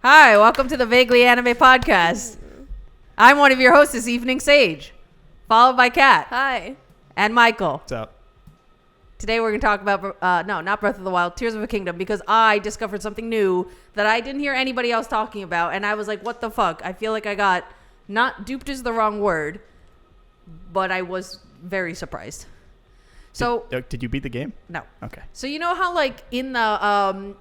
Hi, welcome to the Vaguely Anime Podcast. I'm one of your hosts this evening, Sage, followed by Kat. Hi. And Michael. What's up? Today we're going to talk about, not Breath of the Wild, Tears of a Kingdom, because I discovered something new that I didn't hear anybody else talking about, and I was like, what the fuck? I feel like I got, not duped is the wrong word, but I was very surprised. So, Did you beat the game? no. Okay. So you know how like in the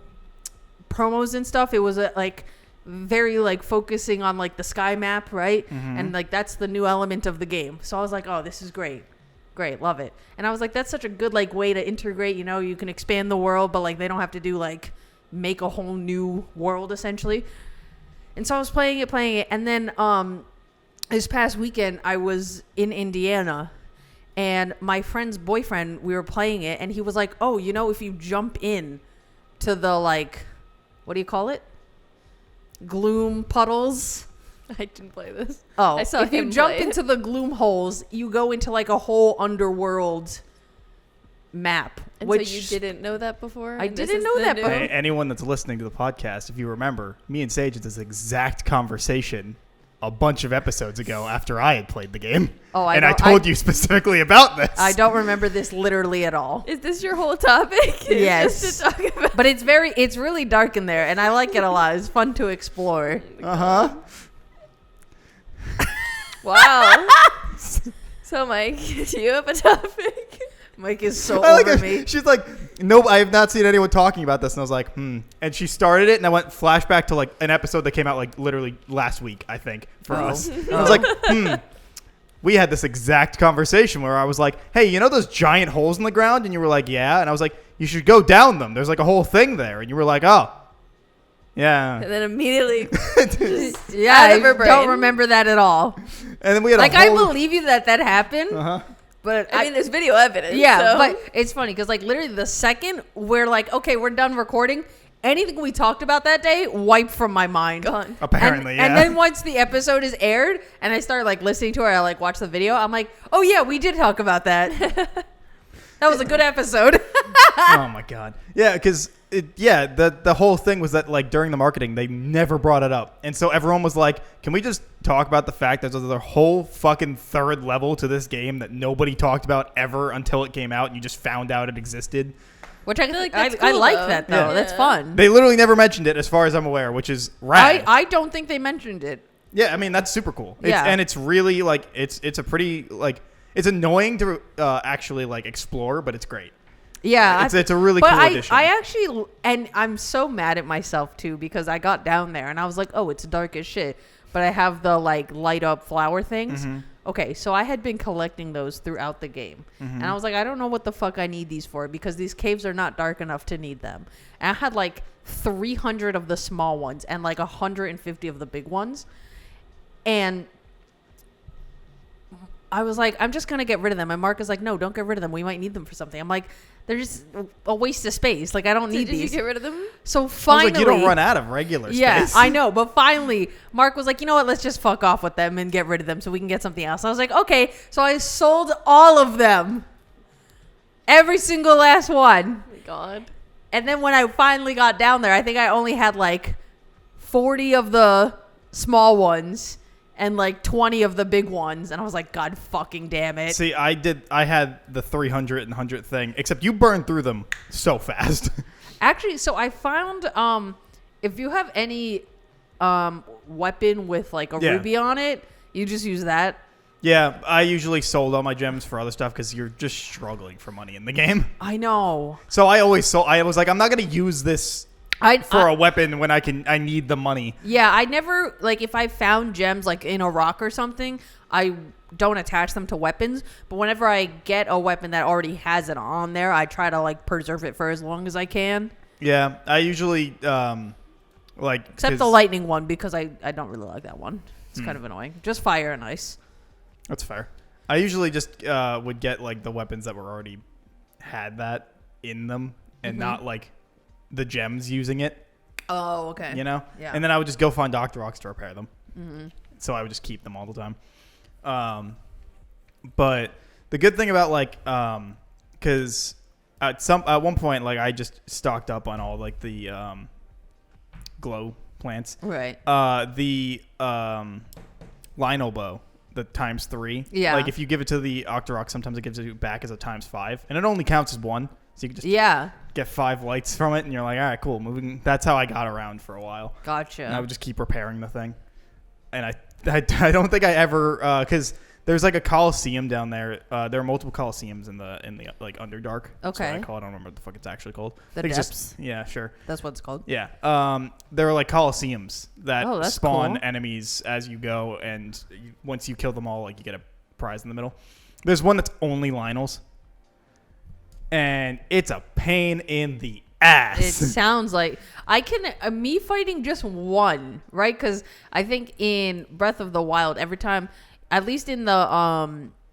promos and stuff, it was like very like focusing on like the sky map, right? Mm-hmm. And like that's the new element of the game. So I was like, oh, this is great. Great, love it. And I was like, that's such a good like way to integrate, you know, you can expand the world, but like they don't have to do like make a whole new world essentially. And so I was playing it, and then this past weekend I was in Indiana. And my friend's boyfriend, we were playing it, and he was like, oh, you know, if you jump in to the, like, what do you call it? Gloom puddles? I didn't play this. Oh, I saw if you him jump play. into the gloom holes, you go into, like, a whole underworld map. And which so you didn't know that before? I And this didn't is know the that new- before. Hey, anyone that's listening to the podcast, if you remember, me and Sage had this exact conversation a bunch of episodes ago after I had played the game. Oh, I told you specifically about this. I don't remember this literally at all. Is this your whole topic? Yes. Just to talk about. But it's really dark in there, and I like it a lot. It's fun to explore. Uh-huh. Wow. So, Mike, do you have a topic? Mike is so I like over it. me. She's like, nope, I have not seen anyone talking about this. And I was like, And she started it, and I went flashback to like an episode that came out like literally last week, I think, for Oh. us. And I was like, We had this exact conversation where I was like, hey, you know those giant holes in the ground? And you were like, yeah. And I was like, you should go down them. There's like a whole thing there. And you were like, oh, yeah. And then immediately, Yeah, Out I of her brain. don't remember that at all. And then we had Like, a I whole... believe you that happened, Uh-huh. but I mean, there's video evidence. yeah, so. but it's funny because like literally the second we're like, okay, we're done recording, anything we talked about that day wiped from my mind. Gone. Apparently, yeah. And then once the episode is aired and I start like listening to it, I like watch the video, I'm like, oh yeah, we did talk about that. That was a good episode. Oh my god. Yeah, because the whole thing was that like during the marketing they never brought it up, and so everyone was like, "Can we just talk about the fact that there's a whole fucking third level to this game that nobody talked about ever until it came out, and you just found out it existed?" Which I feel like I that's I cool, like though. that though. Yeah. That's fun. They literally never mentioned it, as far as I'm aware, which is rad. I don't think they mentioned it. Yeah, I mean that's super cool. Yeah. And it's really like it's a pretty like it's annoying to actually like explore, but it's great. Yeah, It's a really but cool addition. I actually, and I'm so mad at myself too because I got down there and I was like, oh, it's dark as shit, but I have the like light up flower things. Mm-hmm. Okay, so I had been collecting those throughout the game, and I was like, I don't know what the fuck I need these for because these caves are not dark enough to need them. And I had like 300 of the small ones and like 150 of the big ones, and I was like, I'm just going to get rid of them. And Mark is like, no, don't get rid of them. We might need them for something. I'm like, they're just a waste of space. Like, I don't need Did you these. get rid of them? So I was finally. like, you don't run out of regular Yeah, space. I know. But finally, Mark was like, you know what? Let's just fuck off with them and get rid of them so we can get something else. I was like, okay. So I sold all of them. Every single last one. Oh my God. And then when I finally got down there, I think I only had like 40 of the small ones and like 20 of the big ones. And I was like, God fucking damn it. See, I had the 300 and 100 thing, except you burned through them so fast. Actually, so I found if you have any weapon with like a Yeah. ruby on it, you just use that. Yeah, I usually sold all my gems for other stuff because you're just struggling for money in the game. I know. So I always sold. I was like, I'm not gonna use this for a weapon when I need the money. Yeah, I never, like, if I found gems, like, in a rock or something, I don't attach them to weapons. But whenever I get a weapon that already has it on there, I try to, like, preserve it for as long as I can. Yeah, I usually like Except the 'cause- lightning one, because I don't really like that one. It's kind of annoying. Just fire and ice. That's fair. I usually just would get like the weapons that were already had that in them, and not like the gems using it. Oh, okay. You know? Yeah. And then I would just go find Dr. Rocks to repair them. So I would just keep them all the time. But the good thing about like, because at one point, like I just stocked up on all like the glow plants. Right. The Lionel bow, the ×3. Yeah. Like if you give it to the Octorok, sometimes it gives it back as a ×5, and it only counts as one. So you can just Yeah. get 5 lights from it, and you're like, all right, cool. Moving. That's how I got around for a while. Gotcha. And I would just keep repairing the thing. And I don't think I ever, because there's like a Coliseum down there. There are multiple Coliseums in the like Underdark. That's what I Okay. call it. I don't remember what the fuck it's actually called. The I think it's Depths? yeah, sure. That's what it's called. Yeah. There are like Coliseums that Oh, that's spawn cool. enemies as you go, and once you kill them all, like you get a prize in the middle. There's one that's only Lionels, and it's a pain in the ass. It sounds like I can me fighting just one, right? Because I think in Breath of the Wild, every time, at least in the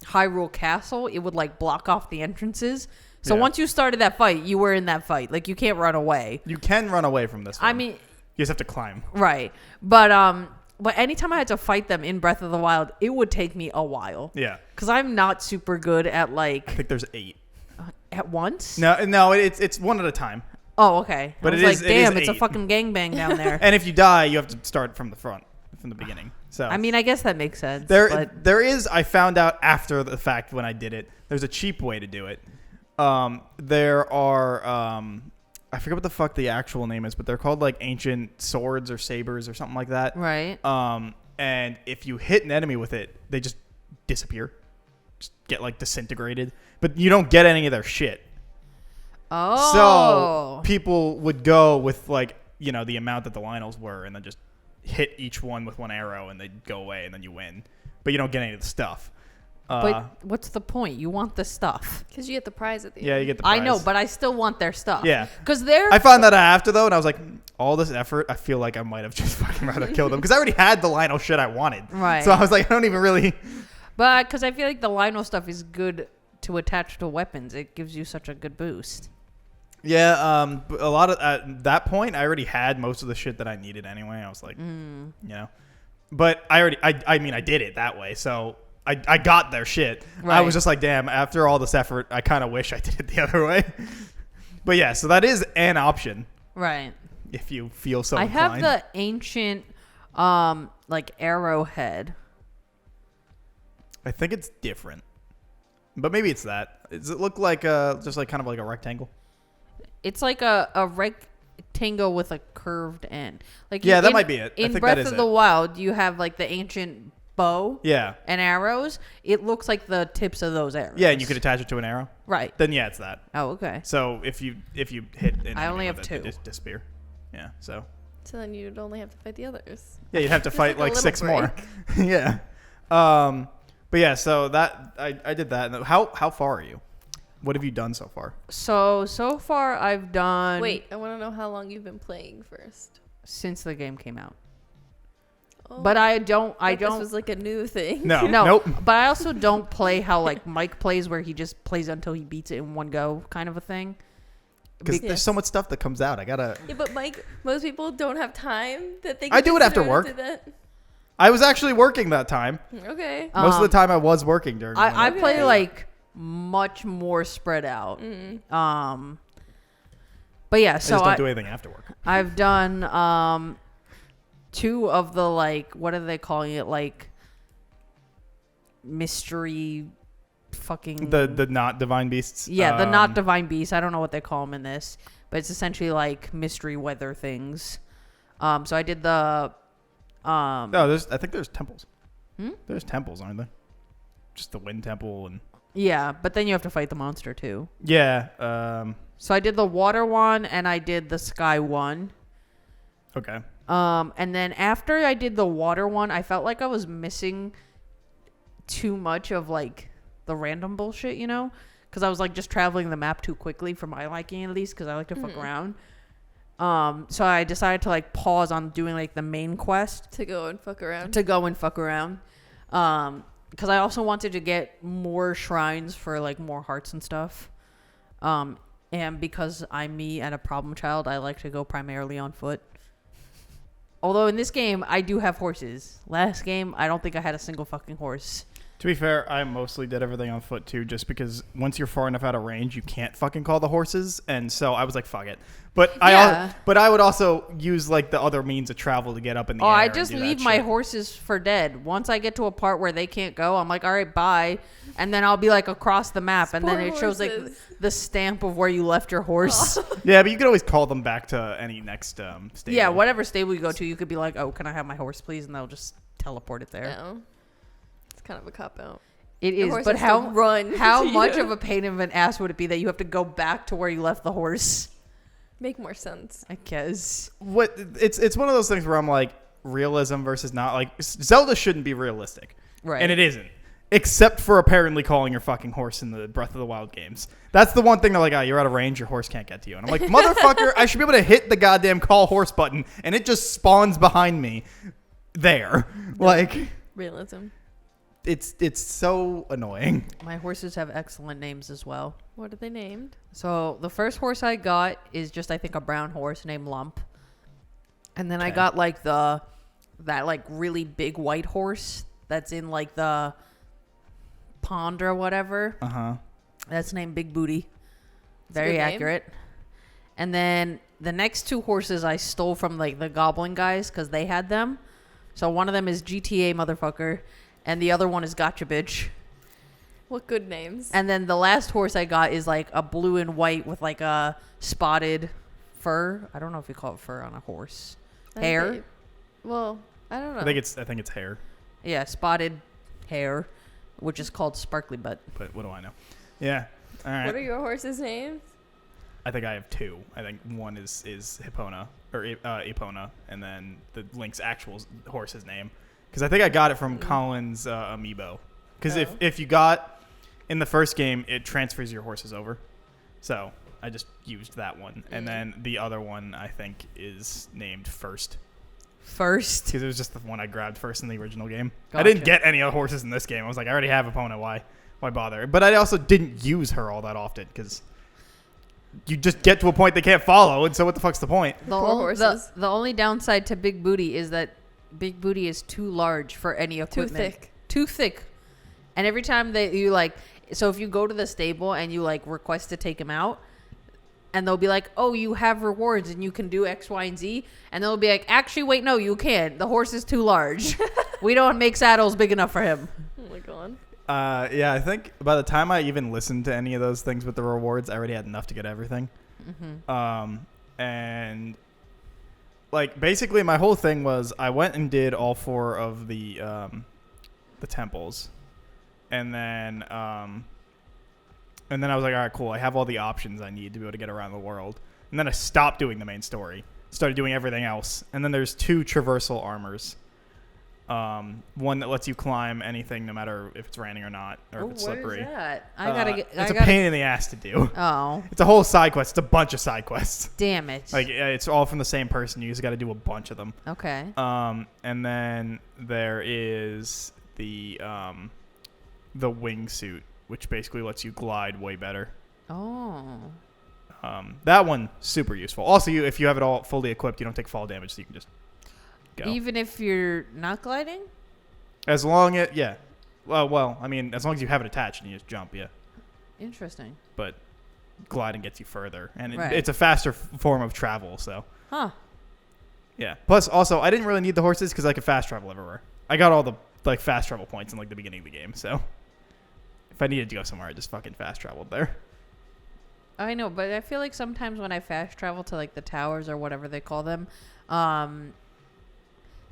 Hyrule Castle, it would like block off the entrances. So Yeah. once you started that fight, you were in that fight. Like you can't run away. You can run away from this one. I mean, you just have to climb. right? But anytime I had to fight them in Breath of the Wild, it would take me a while. Yeah. Because I'm not super good at I like think there's 8. at once. No, it's one at a time. Oh, okay. But I was it like, is damn, it's a 8. fucking gangbang down there. And if you die, you have to start from the front, from the beginning. So I mean, I guess that makes sense. there but there is. I found out after the fact when I did it. There's a cheap way to do it. There are I forget what the fuck the actual name is, but they're called like ancient swords or sabers or something like that. right. And if you hit an enemy with it, they just disappear, just get like disintegrated. But you don't get any of their shit. Oh. So people would go with like, you know, the amount that the Lionels were, and then just hit each one with one arrow, and they'd go away, and then you win. But you don't get any of the stuff. But what's the point? You want the stuff. Because you get the prize at the Yeah, end. you get the prize. I know, but I still want their stuff. Yeah. Because they're. I found that out after though, and I was like, all this effort, I feel like I might have just fucking rather killed them because I already had the Lionel shit I wanted. Right. So I was like, I don't even really. But because I feel like the Lionel stuff is good to attach to weapons. It gives you such a good boost. Yeah. A lot of at that point, I already had most of the shit that I needed anyway. I was like, you know, but I mean, I did it that way, so. I got their shit. Right. I was just like, damn, after all this effort, I kind of wish I did it the other way. But yeah, so that is an option Right. if you feel so I inclined. have the ancient, like arrowhead. I think it's different. But maybe it's that. Does it look like just like kind of like a rectangle? It's like a rectangle with a curved end. Like Yeah, that might be it. I In think Breath that is of the it. Wild, you have like the ancient bow Yeah. and arrows. It looks like the tips of those arrows. Yeah, and you could attach it to an arrow. Right. Then yeah, it's that. Oh, okay. So if you hit an I only enemy have with it, 2. they just disappear. Yeah. So So then you'd only have to fight the others. yeah, you'd have to fight like a like little 6 more. Yeah. But yeah, so that I did that. And how far are you? What have you done so far? So far I've done Wait, I want to know how long you've been playing first. since the game came out. Oh, But I don't This was like a new thing. No. no, Nope. but I also don't play how like Mike plays where he just plays until he beats it in one go kind of a thing. Because Be- there's so much stuch that comes out. I gotta. Yeah, but Mike, most people don't have time that they. I do it after consider work. to that. I was actually working that time. Okay. Most of the time, I was working during. I when play Okay. like much more spread out. Mm. But yeah, I so just don't do anything after work. I've done 2 of the like what are they calling it, like mystery fucking The not divine beasts. the not divine beasts. I don't know what they call them in this, but it's essentially like mystery weather things. So I did the No, I think there's temples. Hmm? There's temples, aren't there? Just the wind temple and. yeah, but then you have to fight the monster too. Yeah. So I did the water one and I did the sky one. Okay. And then after I did the water one, I felt like I was missing too much of like the random bullshit, you know? Because I was like just traveling the map too quickly for my liking, at least, because I like to fuck around. So I decided to like pause on doing like the main quest To go and fuck around. to go and fuck around. Because I also wanted to get more shrines for like more hearts and stuff. And because I'm me and a problem child, I like to go primarily on foot. Although in this game, I do have horses. Last game, I don't think I had a single fucking horse. To be fair, I mostly did everything on foot too, just because once you're far enough out of range, you can't fucking call the horses, and so I was like, "Fuck it." But Yeah. I would also use like the other means of travel to get up in the Oh, air. I and just do that leave my shit. horses for dead. Once I get to a part where they can't go, I'm like, all right, bye. And then I'll be like across the map, and then Poor it shows like horses. the stamp of where you left your horse. Yeah, but you could always call them back to any next stable. Yeah, whatever stable you go to, you could be like, oh, can I have my horse, please? And they'll just teleport it there. No. It's kind of a cop out. It Your is, horse but has to how run how to much you. of a pain in an ass would it be that you have to go back to where you left the horse? Make more sense. I guess. What it's one of those things where I'm like, realism versus not. Like, Zelda shouldn't be realistic, Right. and it isn't. Except for apparently calling your fucking horse in the Breath of the Wild games. That's the one thing they're like, oh, you're out of range, your horse can't get to you. And I'm like, motherfucker, I should be able to hit the goddamn call horse button, and it just spawns behind me there. Like, Realism. it's so annoying. My horses have excellent names as well. What are they named? So the first horse I got is just, I think, a brown horse named Lump. And then I Okay. got like that like really big white horse that's in like the pond or whatever. Uh-huh. That's named Big Booty. a Very good name. accurate. And then the next two horses I stole from like the Goblin guys because they had them. So one of them is GTA motherfucker, and the other one is Gotcha Bitch. What good names? And then the last horse I got is like a blue and white with like a spotted fur. I don't know if you call it fur on a horse. I think Hair. they- well, I don't know. I think it's hair, Yeah, spotted hair, which is called Sparkly Butt. but what do I know? Yeah. All right. What are your horses' names? I think I have two. I think one is Hippona or Epona, and then the Link's actual horse's name. Because I think I got it from Colin's amiibo. Because Oh. if you got in the first game, it transfers your horses over. So I just used that one, and then the other one I think is named First. First. Because it was just the one I grabbed first in the original game. I Gotcha. didn't get any other horses in this game. I was like, I already have Epona. Why bother? But I also didn't use her all that often because you just get to a point they can't follow, and so what the fuck's the point? The, Poor horses. the only downside to Big Booty is that Big Booty is too large for any Too equipment. thick. Too thick. And every time that you like, so if you go to the stable and you like request to take him out, and they'll be like, oh, you have rewards and you can do X, Y, and Z. And they'll be like, actually, wait, no, you can't. The horse is too large. We don't make saddles big enough for him. Oh my god. Yeah, I think by the time I even listened to any of those things with the rewards, I already had enough to get everything. And like basically my whole thing was I went and did all four of the temples, and then I was like, all right, cool. I have all the options I need to be able to get around the world. And then I stopped doing the main story, started doing everything else. And then there's two traversal armors. One that lets you climb anything, no matter if it's raining or not, or if it's slippery. Where's that? I gotta get. It's a pain in the ass to do. Oh, It's a whole side quest. It's a bunch of side quests. damn it. Like it's all from the same person. You just got to do a bunch of them. Okay. And then there is the wingsuit, which basically lets you glide way better. Oh. That one super useful. Also, if you have it all fully equipped, you don't take fall damage, so you can just go. Even if you're not gliding? As long as well, I mean, as long as you have it attached and you just jump, yeah. Interesting. But gliding gets you further, and Right. it's a faster form of travel. So Huh. yeah. Plus, also, I didn't really need the horses because I could fast travel everywhere. I got all the like fast travel points in like the beginning of the game. So if I needed to go somewhere, I just fucking fast traveled there. I know, but I feel like sometimes when I fast travel to like the towers or whatever they call them,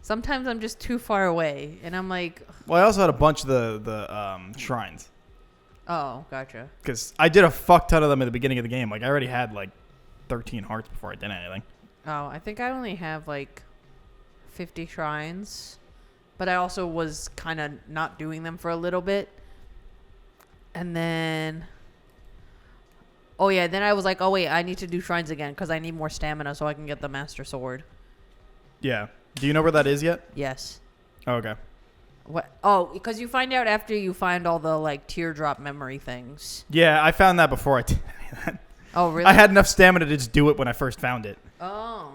sometimes I'm just too far away, and I'm like, Well, I also had a bunch of the shrines oh, gotcha. because I did a fuck ton of them at the beginning of the game. Like I already had like 13 hearts before I did anything. Oh, I think I only have like 50 shrines, but I also was kind of not doing them for a little bit, and then. Oh yeah, then I was like, oh wait, I need to do shrines again because I need more stamina so I can get the Master Sword. Yeah. Do you know where that is yet? Yes. Oh, okay. What? Oh, because you find out after you find all the like teardrop memory things. Yeah, I found that before I did any of that. Oh really? I had enough stamina to just do it when I first found it. Oh.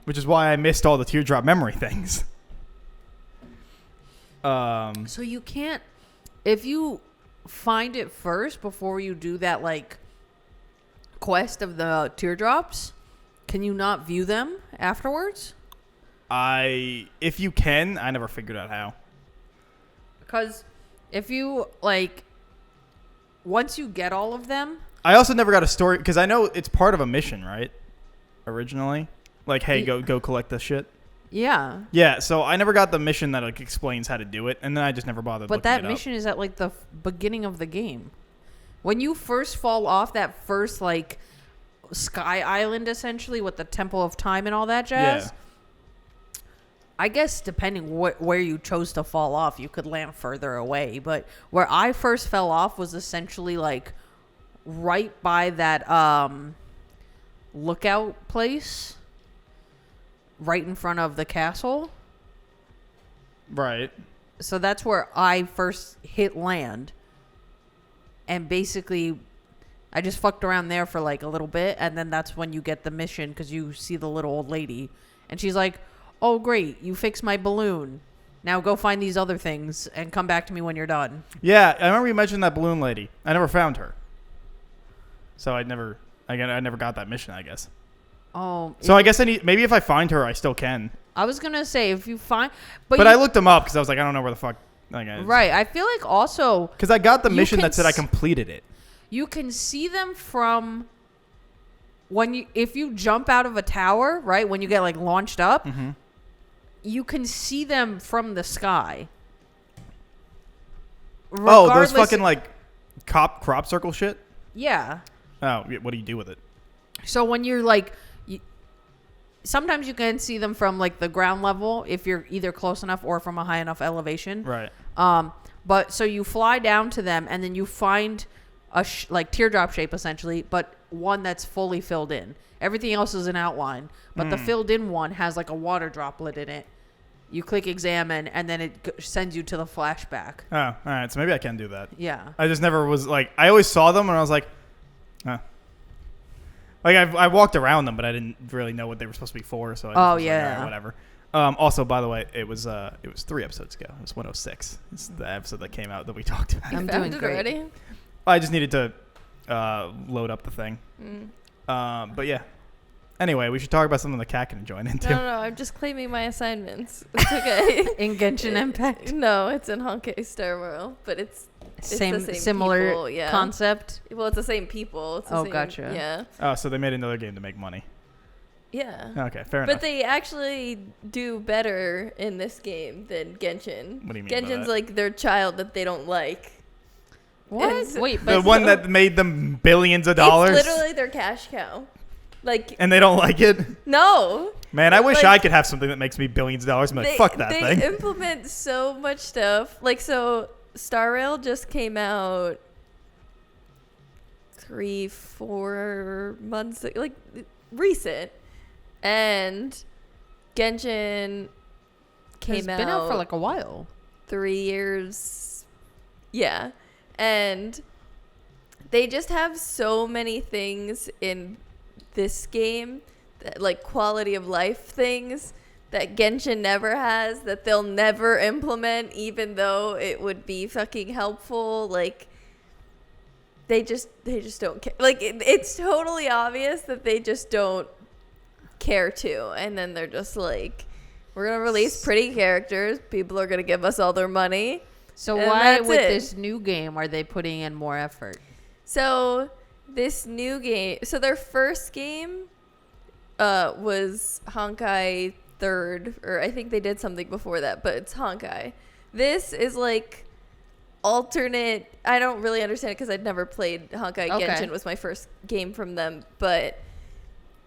Which is why I missed all the teardrop memory things. So you can't if you find it first before you do that like quest of the teardrops, can you not view them afterwards? If you can, I never figured out how. Because if you like, once you get all of them, I also never got a story because I know it's part of a mission, right? Originally, like, hey, go collect this shit. yeah. Yeah, so I never got the mission that like explains how to do it, and then I just never bothered. But looking that it up. mission is at like the beginning of the game. When you first fall off that first like sky island, essentially with the Temple of Time and all that jazz. Yeah. I guess depending where you chose to fall off, you could land further away. But where I first fell off was essentially like right by that lookout place, right in front of the castle. Right. So that's where I first hit land. And basically, I just fucked around there for like a little bit. And then that's when you get the mission because you see the little old lady. And she's like, oh, great, you fixed my balloon. Now go find these other things and come back to me when you're done. Yeah, I remember you mentioned that balloon lady. I never found her. So I never got that mission, I guess. Oh. So I guess maybe if I find her, I still can. I was going to say, if you find... But I looked them up because I was like, I don't know where the fuck... Right. I feel like also... Because I got the mission can that said I completed it. You can see them from... If you jump out of a tower, right, when you get like launched up, Mm-hmm. you can see them from the sky. Oh, those Regardless- fucking like crop circle shit? Yeah. Oh, what do you do with it? So when you're like, sometimes you can see them from like the ground level if you're either close enough or from a high enough elevation. Right. But so you fly down to them and then you find a like teardrop shape essentially, but one that's fully filled in. Everything else is an outline, but the filled in one has like a water droplet in it. You click examine and then it sends you to the flashback. Oh, all right. So maybe I can do that. Yeah. I just never was like, I always saw them and I was like, huh. Like I walked around them, but I didn't really know what they were supposed to be for. So I just was like, yeah. all right, whatever. Also, by the way, it was 3 episodes ago. It was 106. It's the episode that came out that we talked about. I'm You doing found it great. already? I just needed to load up the thing. But yeah. Anyway, we should talk about something the cat can join into. No, I'm just claiming my assignments. It's okay. In Genshin Impact. No, it's in Honkai Star Rail, but it's the same Similar people, yeah. concept. Well, it's the same people. It's the Oh, same, gotcha. Yeah. Oh, so they made another game to make money. Yeah. Okay, fair But enough. they actually do better in this game than Genshin. What do you mean by Genshin's that? like their child that they don't like. What? It's- Wait, The but one that made them billions of dollars, It's literally their cash cow. Like, and they don't like it. no. Man, I wish Like, I could have something that makes me billions of dollars. I'm like, fuck that they thing. implement so much stuff. Like, so Star Rail just came out 3-4 months, like recent, and Genshin came it's been out for like a while. 3 years. Yeah. And they just have so many things in this game, that, like quality of life things that Genshin never has, that they'll never implement, even though it would be fucking helpful. Like, they just don't care. Like, it's totally obvious that they just don't care to. And then they're just like, we're going to release pretty characters. People are going to give us all their money. So And why that's with it. this new game are they putting in more effort? So this new game, so their first game was Honkai 3rd, or I think they did something before that, but it's Honkai. This is like alternate. I don't really understand it because I'd never played Honkai. Okay. Genshin was my first game from them, but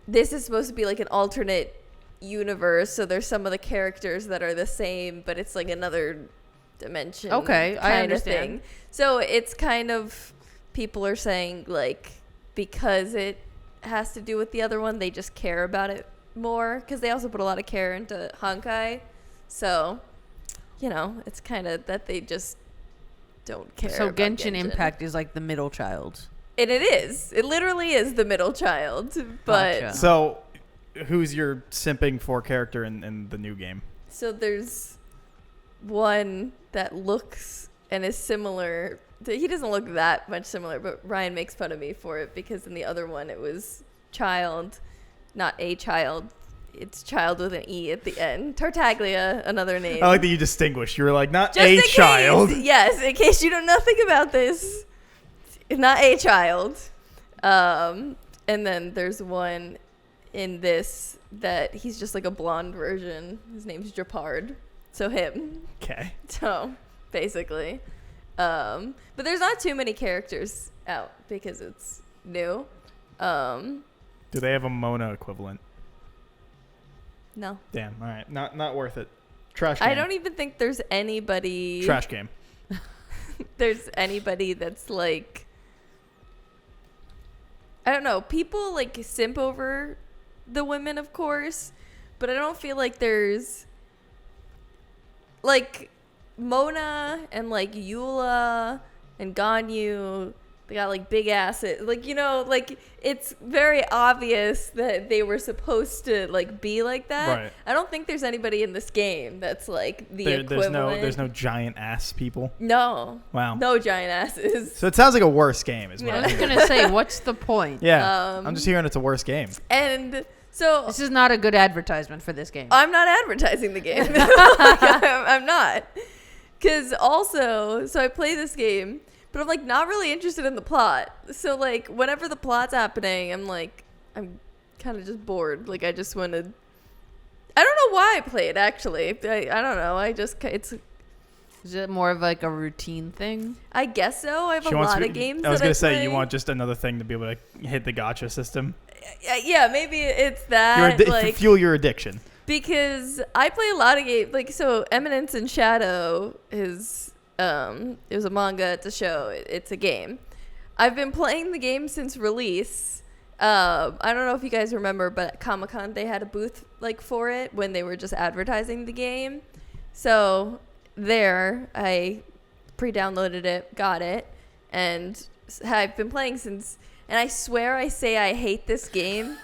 this is supposed to be like an alternate universe. So there's some of the characters that are the same, but it's like another dimension. Okay, I kind understand. of thing. So it's kind of, people are saying like, because it has to do with the other one, they just care about it more, because they also put a lot of care into Honkai. So, you know, it's kind of that they just don't care. So about Genshin Impact is like the middle child. And it is. It literally is the middle child. But Gotcha. So, who's your simping for character in the new game? so there's one that looks and is similar. He doesn't look that much similar, but Ryan makes fun of me for it because in the other one it was child, not a child. It's child with an E at the end. Tartaglia, another name. I like that you distinguished. You were like, not Just a in child. Case, yes, in case you know nothing about this. Not a child. And then there's one in this that he's just like a blonde version. His name's Japard. So him. Okay. So, basically. But there's not too many characters out because it's new. Do they have a Mona equivalent? No. Damn. All right. Not worth it. Trash game. I don't even think there's anybody. Trash game. There's anybody that's like. I don't know. People like simp over the women, of course, but I don't feel like there's. Like, Mona and like Eula and Ganyu, they got like big asses. Like, you know, like it's very obvious that they were supposed to like be like that. Right. I don't think there's anybody in this game that's like the equivalent. There's no giant ass people. No. Wow. No giant asses. So it sounds like a worse game, is what I I'm was hearing. gonna say, what's the point? Yeah. I'm just hearing it's a worse game. And so This is not a good advertisement for this game. I'm not advertising the game. Like, I'm not. Because also, so I play this game, but I'm like not really interested in the plot. So like whenever the plot's happening, I'm kind of just bored. Like I just want to. I don't know why I play it actually. I don't know. Is it more of like a routine thing? I guess so. I have She a wants lot to- of games. I was going to say, you want just another thing to be able to hit the gotcha system. Yeah, maybe it's that. Like, fuel your addiction. because I play a lot of games. Like so, Eminence in Shadow is it was a manga. It's a show. It's a game. I've been playing the game since release. I don't know if you guys remember, but at Comic-Con they had a booth like for it when they were just advertising the game. So there, I pre-downloaded it, got it, and I've been playing since. And I swear I say I hate this game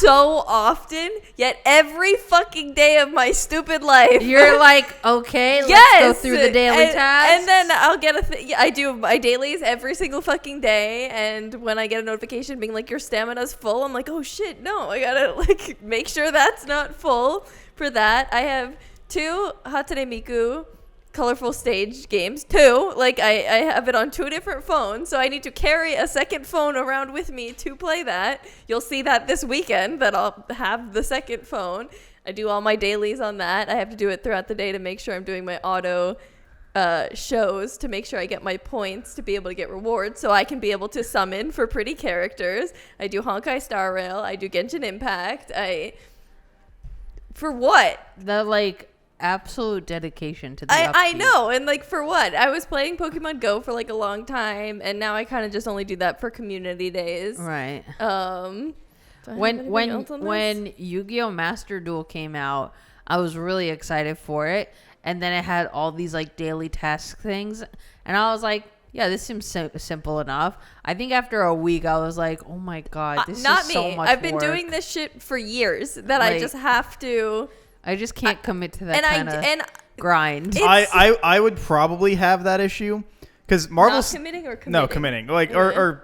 so often, yet every fucking day of my stupid life. You're like, okay, let's Yes! go through the daily tasks. And then I'll get I do my dailies every single fucking day. And when I get a notification being like, your stamina's full, I'm like, oh shit, no, I gotta like make sure that's not full for that. I have 2 Hatsune Miku colorful stage games. 2, like I have it on 2 different phones, so I need to carry a second phone around with me to play that. You'll see that this weekend that I'll have the second phone. I do all my dailies on that. I have to do it throughout the day to make sure I'm doing my auto shows to make sure I get my points to be able to get rewards so I can be able to summon for pretty characters. I do Honkai Star Rail. I do Genshin Impact. For what? The like absolute dedication to the I upkeep. know, and like for what? I was playing Pokemon Go for like a long time, and now I kind of just only do that for community days. Right. Do I have anything When else on this? when Yu-Gi-Oh! Master Duel came out, I was really excited for it, and then it had all these like daily task things, and I was like, yeah, this seems simple enough. I think after a week, I was like, oh my god, this not is me. so much I've been work. doing this shit for years that I Like, just have to. I just can't commit to that And kind of and grind. It's- I would probably have that issue because Marvel's not committing or committing. no committing like Yeah. or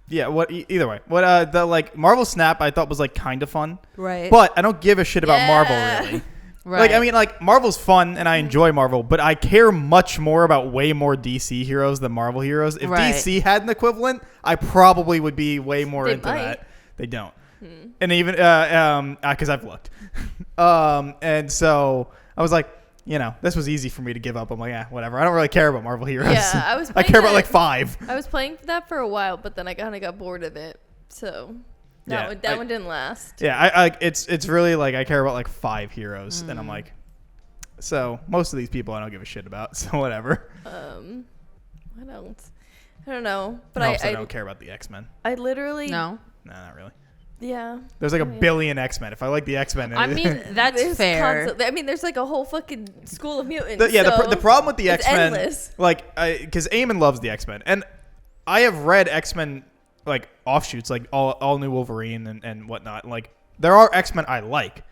yeah, what either way. What the like Marvel Snap I thought was like kind of fun, Right. but I don't give a shit about Yeah. Marvel really. Right. Like I mean, like Marvel's fun and I enjoy Marvel, but I care much more about way more DC heroes than Marvel heroes. If Right. DC had an equivalent, I probably would be way more They into might. that. They don't, and even because I've looked, and so I was like, you know, this was easy for me to give up. I'm like, yeah, whatever. I don't really care about Marvel heroes. Yeah, I was I playing care about that- like 5. I was playing that for a while, but then I kind of got bored of it. So Yeah, that one didn't last. Yeah, I it's really like I care about like 5 heroes, and I'm like, so most of these people I don't give a shit about, so whatever. What else? I don't know, but I also I don't care about the X-Men. I literally no. No, not really. yeah. There's like a Right. billion X-Men. If I like the X-Men, I mean, that's There's fair. I mean, there's like a whole fucking school of mutants. the problem with the it's X-Men, endless. like, because Eamon loves the X-Men, and I have read X-Men like offshoots, like all new Wolverine and whatnot. Like, there are X-Men I like,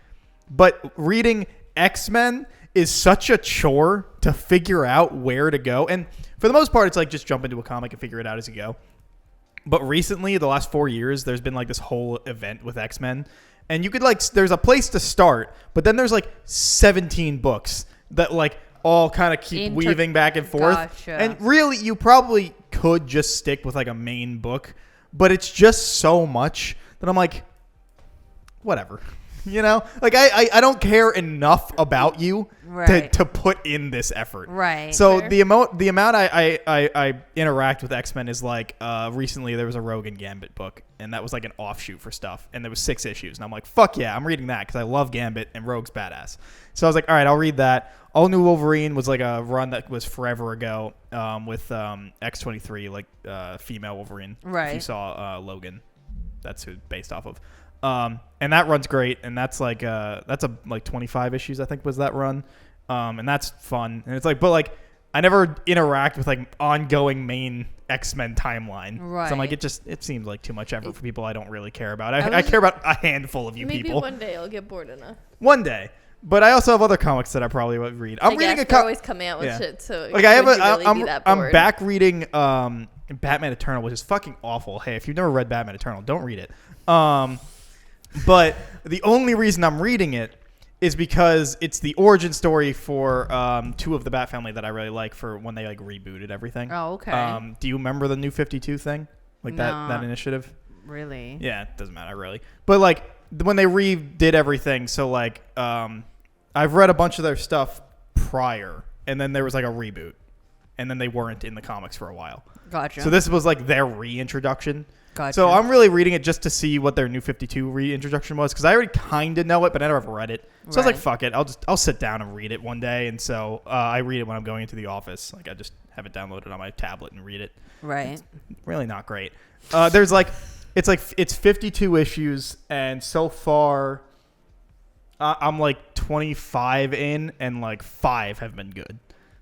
but reading X-Men is such a chore to figure out where to go. And for the most part, it's like just jump into a comic and figure it out as you go. But recently, the last 4 years, there's been like this whole event with X-Men. And you could like, there's a place to start, but then there's like 17 books that like all kind of keep weaving back and forth. Gotcha. And really, you probably could just stick with like a main book, but it's just so much that I'm like, whatever. You know, like I don't care enough about you Right. to put in this effort. Right. So Fair. the amount I interact with X-Men is like recently there was a Rogue and Gambit book, and that was like an offshoot for stuff, and there was 6 issues, and I'm like, fuck yeah, I'm reading that because I love Gambit and Rogue's badass. So I was like, all right, I'll read that. All New Wolverine was like a run that was forever ago with X-23, like female Wolverine. Right. If you saw Logan, that's who it's based off of. And that runs great, and that's like like 25 issues I think was that run, and that's fun. And it's like, but like I never interact with like ongoing main X-Men timeline. Right. So I'm like, it seems like too much effort for people I don't really care about. I care about a handful of you Maybe people. one day I'll get bored enough. One day. But I also have other comics that I probably would read. I'm reading they're always coming out with shit, so like I have would you really be that I'm bored? back reading Batman Eternal, which is fucking awful. Hey, if you've never read Batman Eternal, don't read it. But the only reason I'm reading it is because it's the origin story for 2 of the Bat family that I really like for when they like rebooted everything. Oh, okay. Do you remember the New 52 thing? Like No. that initiative? Really? Yeah, it doesn't matter really. But like when they redid everything, so like I've read a bunch of their stuff prior, and then there was like a reboot, and then they weren't in the comics for a while. Gotcha. So this was like their reintroduction. Gotcha. So I'm really reading it just to see what their New 52 reintroduction was, because I already kind of know it, but I never read it. So I was like, Right. fuck it, I'll sit down and read it one day. And so I read it when I'm going into the office. Like I just have it downloaded on my tablet and read it. Right. Really not great. There's like it's 52 issues, and so far I'm like 25 in, and like 5 have been good.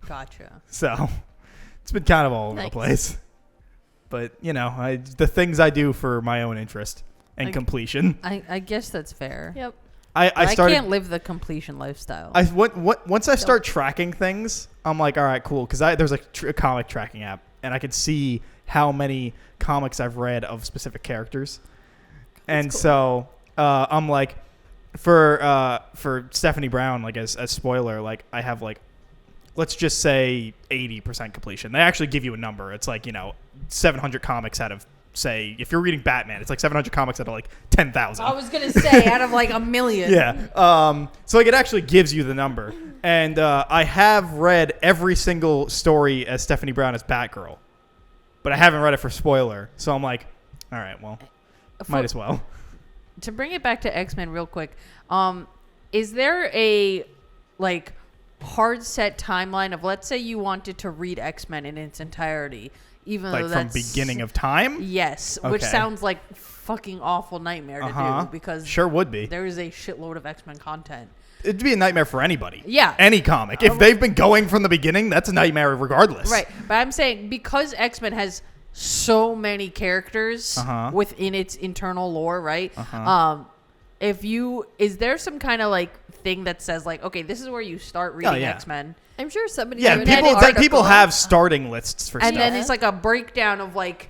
Gotcha. So it's been kind of all over the Nice. place. But, you know, the things I do for my own interest and Like- completion. I guess that's fair. Yep. I started. can't live the completion lifestyle. Once I start tracking things, I'm like, all right, cool. Because there's a comic tracking app, and I can see how many comics I've read of specific characters. And cool. so I'm like, for Stephanie Brown, like as spoiler, like I have like, let's just say 80% completion. They actually give you a number. It's like, 700 comics out of, say, if you're reading Batman, it's like 700 comics out of like 10,000. I was gonna say out of like a million. Yeah. So like it actually gives you the number. And I have read every single story as Stephanie Brown as Batgirl, but I haven't read it for spoiler. So I'm like, all right, well, might as well. To bring it back to X-Men real quick, is there a like hard set timeline of, let's say you wanted to read X-Men in its entirety, even Like though from that's beginning of time? Yes, which Okay. sounds like fucking awful nightmare to do, because Sure would be. there is a shitload of X-Men content. It'd be a nightmare for anybody. Yeah. Any comic. If they've been going from the beginning, that's a nightmare regardless. Right, but I'm saying because X-Men has so many characters within its internal lore, right? Is there some kind of like thing that says like, okay, this is where you start reading yeah. X-Men, I'm sure somebody. Yeah, doing an people article. have starting lists for and stuff. then it's like a breakdown of like,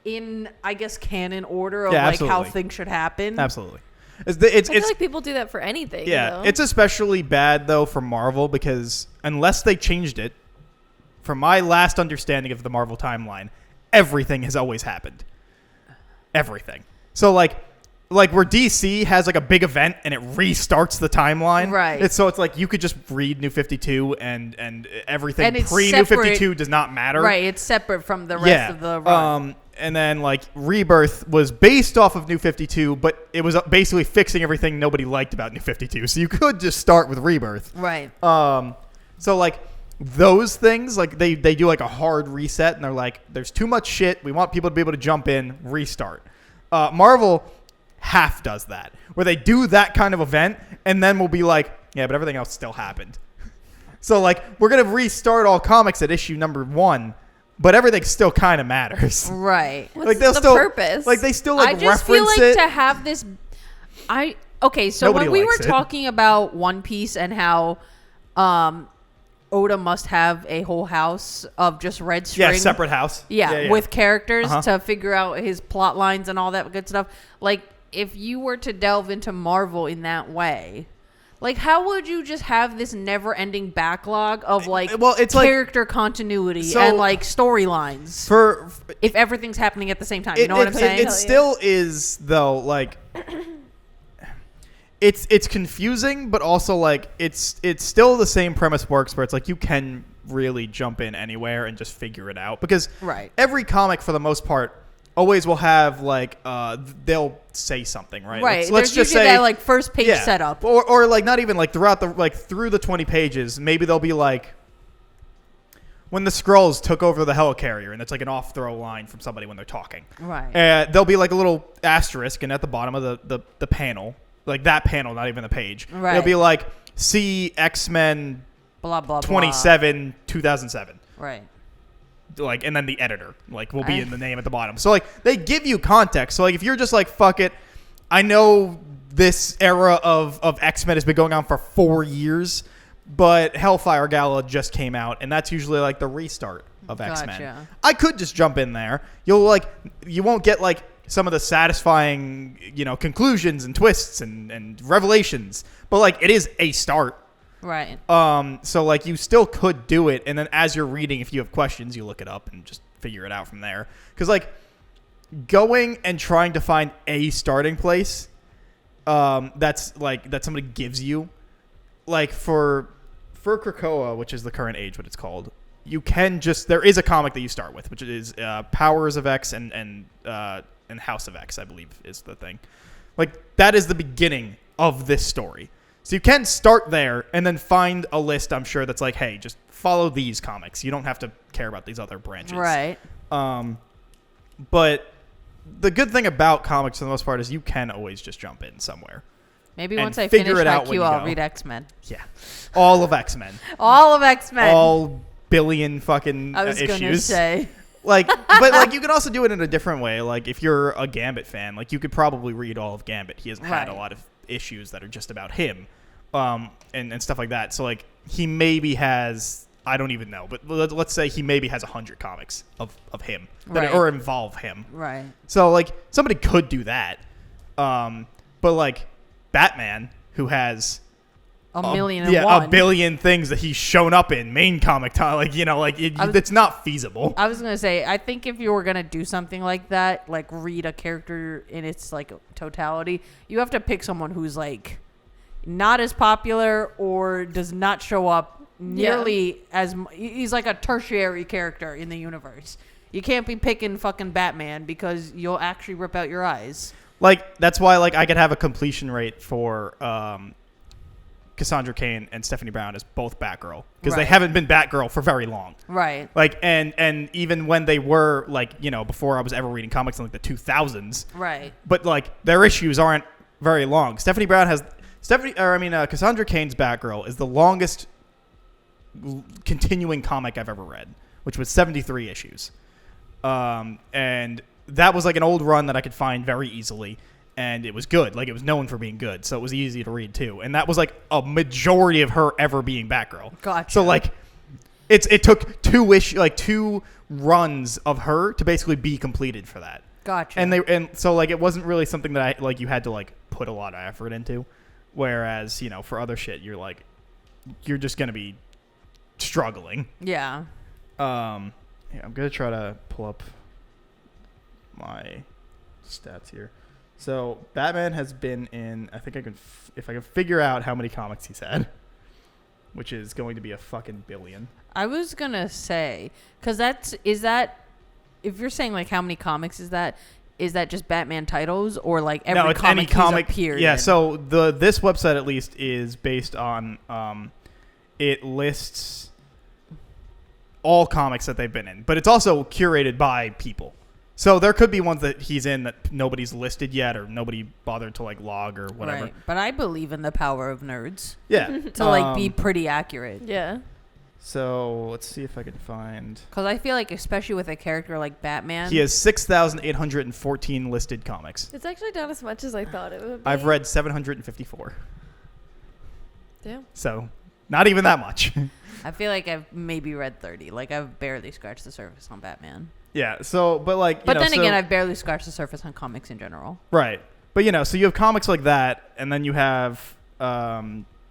in I guess canon order of Yeah, like how absolutely. things should happen. Absolutely. It's I feel like people do that for anything. yeah, though. it's especially bad though for Marvel, because unless they changed it, from my last understanding of the Marvel timeline, everything has always happened. Everything. So like where DC has like a big event and it restarts the timeline. Right. It's like you could just read New 52 and everything And it's pre New separate- 52 does not matter. Right, it's separate from the rest of the run. And then like Rebirth was based off of New 52, but it was basically fixing everything nobody liked about New 52. So you could just start with Rebirth. Right. So like those things, like they do like a hard reset, and they're like, there's too much shit. We want people to be able to jump in, restart. Marvel half does that, where they do that kind of event, and then we'll be like, yeah, but everything else still happened. So like we're gonna restart all comics at issue number 1. But everything still kind of matters. Right. What's like they'll the still purpose? like they still I like just feel reference like it. to have this. So Nobody when we were likes it. talking about One Piece and how Oda must have a whole house of just red string. Yeah, separate house. Yeah, with characters Uh-huh. to figure out his plot lines and all that good stuff. Like, if you were to delve into Marvel in that way, like, how would you just have this never-ending backlog of, like, Well, it's like- character continuity So- and, like, storylines For if everything's happening at the same time? You know what I'm saying? It still is, though, like... It's confusing, but also, like, it's still the same premise works where it's like you can really jump in anywhere and just figure it out. Because Right. every comic, for the most part, always will have, like, they'll say something, right? Right. Let's There's just usually say... that, like, first page setup. Or, like, not even, like, throughout the... Like, through the 20 pages, maybe they'll be, like... When the Skrulls took over the helicarrier, and it's like an off-throw line from somebody when they're talking. Right. There'll be, like, a little asterisk, and at the bottom of the panel... Like that panel, not even the page. Right. It'll be like, see X-Men Blah, blah, blah. 27, 2007. Right. Like, and then the editor, like, will be in the name at the bottom. So, like, they give you context. So, like, if you're just like, fuck it, I know this era of X-Men has been going on for 4 years, but Hellfire Gala just came out, and that's usually, like, the restart of X-Men. Gotcha. I could just jump in there. You won't get, like, some of the satisfying, conclusions and twists and revelations, but, like, it is a start. Right. So, like, you still could do it, and then as you're reading, if you have questions, you look it up and just figure it out from there. Because, like, going and trying to find a starting place, that somebody gives you, like, for Krakoa, which is the current age, what it's called, you can just... There is a comic that you start with, which is Powers of X and House of X, I believe, is the thing. Like, that is the beginning of this story. So you can start there and then find a list, I'm sure, that's like, hey, just follow these comics. You don't have to care about these other branches. Right. But the good thing about comics, for the most part, is you can always just jump in somewhere. Maybe and once I figure finish it out when IQ, you I'll go. read X-Men. Yeah. All of X-Men. All of X-Men. All billion fucking I was going to issues. say. Like, but, like, you can also do it in a different way. Like, if you're a Gambit fan, like, you could probably read all of Gambit. He hasn't had a Right. lot of issues that are just about him, and stuff like that. So, like, he maybe has, I don't even know, but let's say he maybe has 100 comics of him that Right. or involve him. Right. So, like, somebody could do that. But, like, Batman, who has A million and yeah, one. a billion things that he's shown up in main comic time, like, it's not feasible. I was going to say, I think if you were going to do something like that, like read a character in its, like, totality, you have to pick someone who's, like, not as popular or does not show up nearly as... He's like a tertiary character in the universe. You can't be picking fucking Batman because you'll actually rip out your eyes. Like, that's why, like, I could have a completion rate for Cassandra Cain and Stephanie Brown as both Batgirl, because they Right. haven't been Batgirl for very long. Right. Like, and even when they were, like, before I was ever reading comics in, like, the 2000s, Right. but, like, their issues aren't very long. Cassandra Cain's Batgirl is the longest continuing comic I've ever read, which was 73 issues. And that was, like, an old run that I could find very easily, and it was good. Like, it was known for being good, so it was easy to read, too. And that was, like, a majority of her ever being Batgirl. Gotcha. So, like, it took two runs of her to basically be completed for that. Gotcha. And so, like, it wasn't really something that you had to, like, put a lot of effort into. Whereas, for other shit, you're just going to be struggling. Yeah. I'm going to try to pull up my stats here. So, Batman has been in, I think if I can figure out how many comics he's had, which is going to be a fucking billion. I was going to say, because if you're saying, like, how many comics is that just Batman titles or, like, every No, it's comic any comic. he's appeared Yeah, in? so this website, at least, is based on, it lists all comics that they've been in, but it's also curated by people. So there could be ones that he's in that nobody's listed yet, or nobody bothered to, like, log or whatever. Right. But I believe in the power of nerds Yeah. to, like, be pretty accurate. Yeah. So let's see if I can find. Because I feel like, especially with a character like Batman. He has 6,814 listed comics. It's actually not as much as I thought it would be. I've read 754. Damn. So Not even that much. I feel like I've maybe read 30. Like I've barely scratched the surface on Batman. Yeah. So, but like, you But know, then so- again, I've barely scratched the surface on comics in general. right. But you know, so you have comics like that, and then you have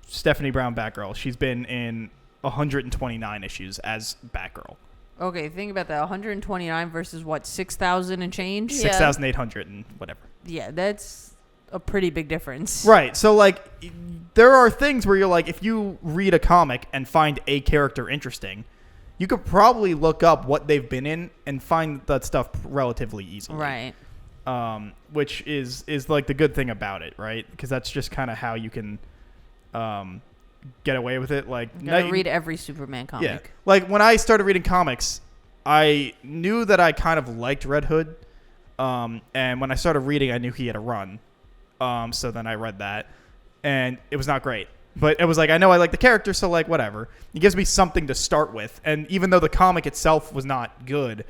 Stephanie Brown Batgirl. She's been in 129 issues as Batgirl. Okay, think about that. 129 versus what, 6,000 and change? Yeah. 6,800 and whatever. Yeah, that's a pretty big difference. Right. So like, there are things where you're like, if you read a comic and find a character interesting, you could probably look up what they've been in and find that stuff relatively easily. Right. Which is like the good thing about it, right? Because that's just kind of how you can get away with it. Like, You gotta read every Superman comic. yeah, like when I started reading comics, I knew that I kind of liked Red Hood, and when I started reading, I knew he had a run. So then I read that, and it was not great. But it was like, I know I like the character, so like whatever. It gives me something to start with, and even though the comic itself was not good,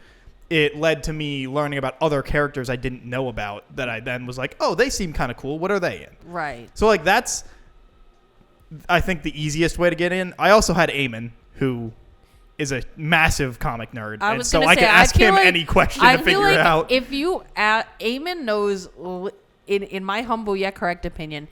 it led to me learning about other characters I didn't know about that I then was like, oh, they seem kind of cool. What are they in? Right. So like that's, I think, the easiest way to get in. I also had Eamon, who is a massive comic nerd, I and was so gonna I say, can I ask feel him like- any question I to feel figure like it out. if you, Eamon knows, in my humble yet correct opinion,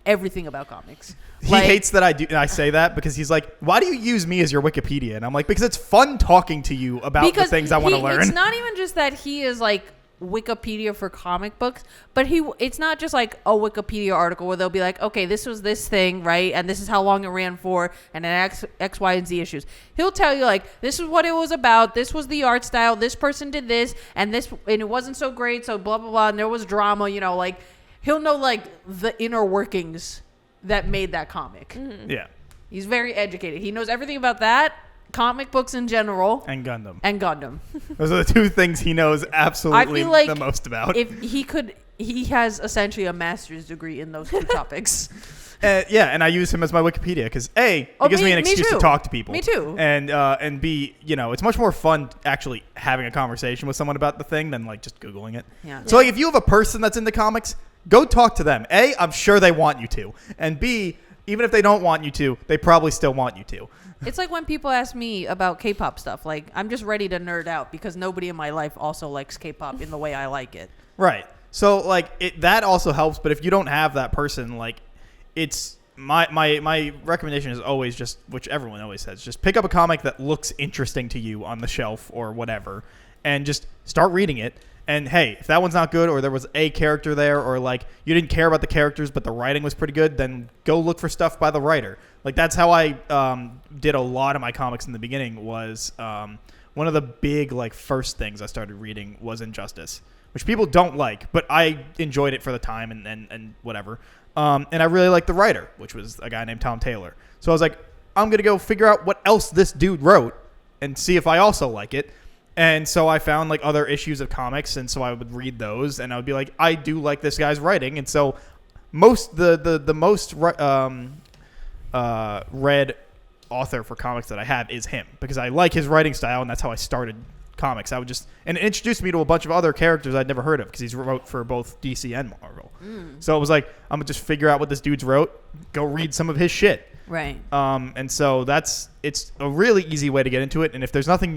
everything about comics. He hates that I say that because he's like, why do you use me as your Wikipedia? And I'm like, because it's fun talking to you about the things I want to learn. It's not even just that he is like Wikipedia for comic books, but it's not just like a Wikipedia article where they'll be like, okay, this was this thing, right? And this is how long it ran for, and then X, Y, and Z issues. He'll tell you like, this is what it was about, this was the art style, this person did this, and it wasn't so great, so blah, blah, blah, and there was drama, you know, like, he'll know like the inner workings that made that comic. Mm-hmm. Yeah. He's very educated. He knows everything about that, comic books in general, And Gundam. and Gundam. Those are the two things he knows absolutely like the most about. If he has essentially a master's degree in those two topics. Yeah, and I use him as my Wikipedia because A, it gives me an excuse to too. talk to people. Me too. And B, you know, it's much more fun actually having a conversation with someone about the thing than like just Googling it. Yeah. So like if you have a person that's into comics, go talk to them. A, I'm sure they want you to. And B, even if they don't want you to, they probably still want you to. It's like when people ask me about K-pop stuff. Like, I'm just ready to nerd out because nobody in my life also likes K-pop in the way I like it. Right. So like that also helps, but if you don't have that person, like it's my recommendation is always just, which everyone always says, just pick up a comic that looks interesting to you on the shelf or whatever and just start reading it. And hey, if that one's not good or there was a character there or like you didn't care about the characters but the writing was pretty good, then go look for stuff by the writer. Like that's how I did a lot of my comics in the beginning was one of the big like first things I started reading was Injustice, which people don't like, but I enjoyed it for the time and whatever. And I really liked the writer, which was a guy named Tom Taylor. So I was like, I'm going to go figure out what else this dude wrote and see if I also like it. And so I found like other issues of comics, and so I would read those, and I would be like, I do like this guy's writing, and so the most read author for comics that I have is him because I like his writing style, and that's how I started comics. And it introduced me to a bunch of other characters I'd never heard of because he's wrote for both DC and Marvel. So it was like, I'm gonna just figure out what this dude's wrote, go read some of his shit. Right. And so it's a really easy way to get into it, and if there's something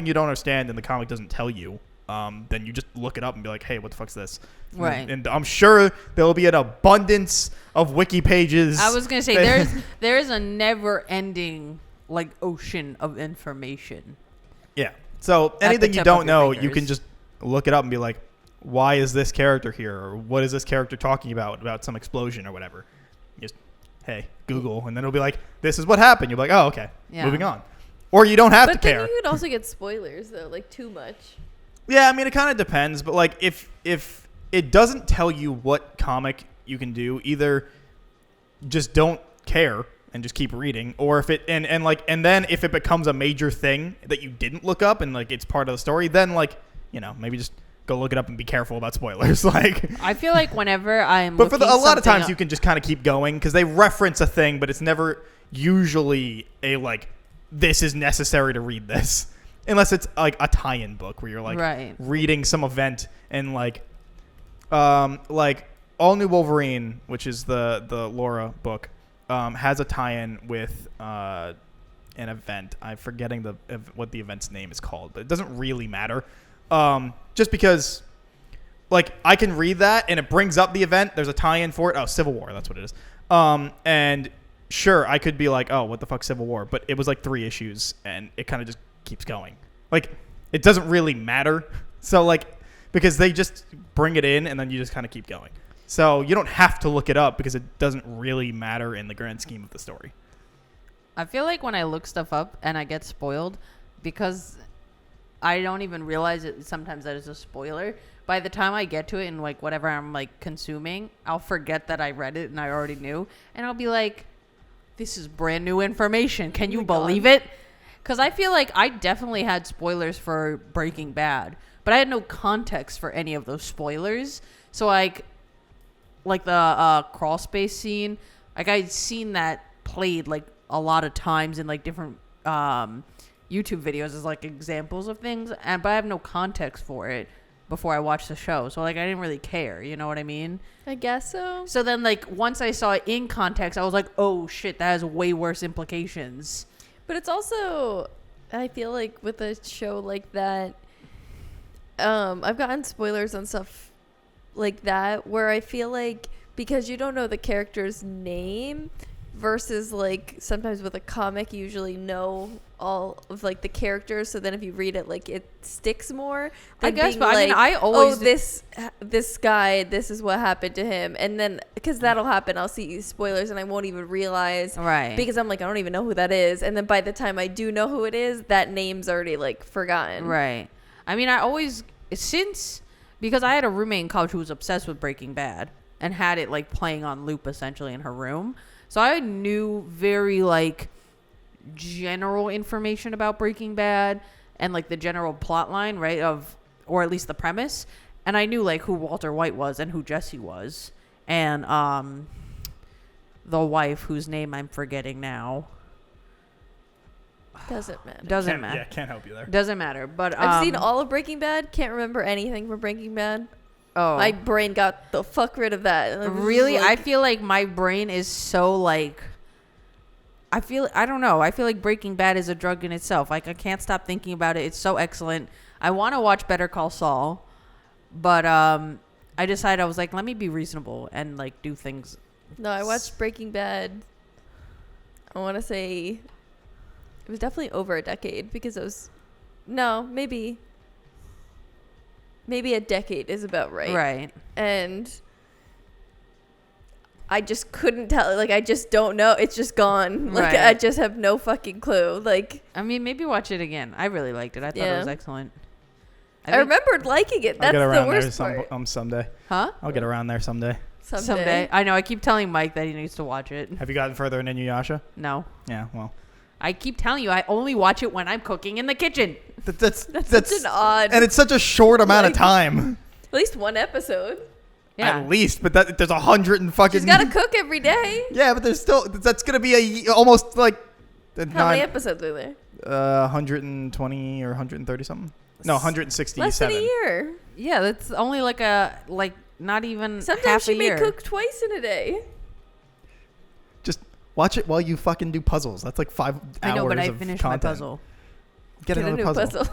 you don't understand and the comic doesn't tell you, then you just look it up and be like, hey, what the fuck's this? Right. And I'm sure there will be an abundance of wiki pages. I was going to say, there is a never-ending, like, ocean of information. Yeah. So anything you tip don't of your know, fingers. you can just look it up and be like, why is this character here? Or what is this character talking about some explosion or whatever? Just, hey, Google. And then it'll be like, this is what happened. You'll be like, oh, okay. Yeah. Moving on. Or you don't have to But then care. you could also get spoilers though, like too much. Yeah, I mean, it kind of depends, but like if it doesn't tell you what comic you can do, either just don't care and just keep reading, or if it and then if it becomes a major thing that you didn't look up and like it's part of the story, then like, you know, maybe just go look it up and be careful about spoilers. Like, I feel like whenever I'm but for a lot of times up, you can just kind of keep going because they reference a thing, but it's never usually a like, this is necessary to read this. Unless it's like a tie-in book where you're like Right. reading some event and like All New Wolverine, which is the Laura book, has a tie-in with an event. I'm forgetting what the event's name is called, but it doesn't really matter. Just because, like, I can read that and it brings up the event. There's a tie-in for it. Oh, Civil War. That's what it is. And sure, I could be like, oh, what the fuck, Civil War? But it was like 3 issues, and it kind of just keeps going. Like, it doesn't really matter. So, like, because they just bring it in, and then you just kind of keep going. So you don't have to look it up because it doesn't really matter in the grand scheme of the story. I feel like when I look stuff up and I get spoiled, because I don't even realize it sometimes that is a spoiler. By the time I get to it and like whatever I'm like consuming, I'll forget that I read it and I already knew, and I'll be like, "This is brand new information. Can you believe it?" Because I feel like I definitely had spoilers for Breaking Bad, but I had no context for any of those spoilers. So like the crawl space scene, like I'd seen that played like a lot of times in like different YouTube videos as like examples of things, but I have no context for it before I watched the show. So like I didn't really care, you know what I mean? I guess so. So then like once I saw it in context, I was like, oh shit, that has way worse implications. But it's also, I feel like with a show like that, I've gotten spoilers on stuff like that where I feel like because you don't know the character's name versus like sometimes with a comic you usually know all of like the characters, so then if you read it like it sticks more. I guess, but like, I mean, I always this guy, this is what happened to him, and then because that'll happen, I'll see spoilers and I won't even realize, right? Because I'm like, I don't even know who that is, and then by the time I do know who it is, that name's already like forgotten, right? I mean, I always because I had a roommate in college who was obsessed with Breaking Bad and had it like playing on loop essentially in her room. So I knew very like general information about Breaking Bad and like the general plot line, right? Or at least the premise. And I knew like who Walter White was and who Jesse was. And the wife whose name I'm forgetting now. Doesn't matter. Doesn't matter. Yeah, can't help you there. Doesn't matter. But I've seen all of Breaking Bad. Can't remember anything from Breaking Bad. Oh, my brain got the fuck rid of that. Really? I feel like my brain is so like, I don't know. I feel like Breaking Bad is a drug in itself. Like I can't stop thinking about it. It's so excellent. I want to watch Better Call Saul, but I decided I was like, let me be reasonable and like do things. No, I watched Breaking Bad. I want to say it was definitely over a decade because it was, maybe a decade is about right. Right. And I just couldn't tell. Like, I just don't know. It's just gone. Like, Right. I just have no fucking clue. Like, I mean, maybe watch it again. I really liked it. I thought it was excellent. I remembered liking it. I'll That's get the around there worst part. someday. Huh? I'll get around there someday. Someday. I know. I keep telling Mike that he needs to watch it. Have you gotten further in Inuyasha? No. Yeah, well. I keep telling you, I only watch it when I'm cooking in the kitchen. That's such an odd. And it's such a short amount of like- time. At least one episode. Yeah. At least, but there's 100 and fucking. She's got to cook every day. Yeah, but there's still that's gonna be almost like. How many episodes are there? 120 or 130 something. No, 167. Less than a year. Yeah, that's only like not even Sometimes half she a may year. cook twice in a day. Just watch it while you fucking do puzzles. That's like 5 hours I know, but I of finished my content. puzzle. Get a another new puzzle.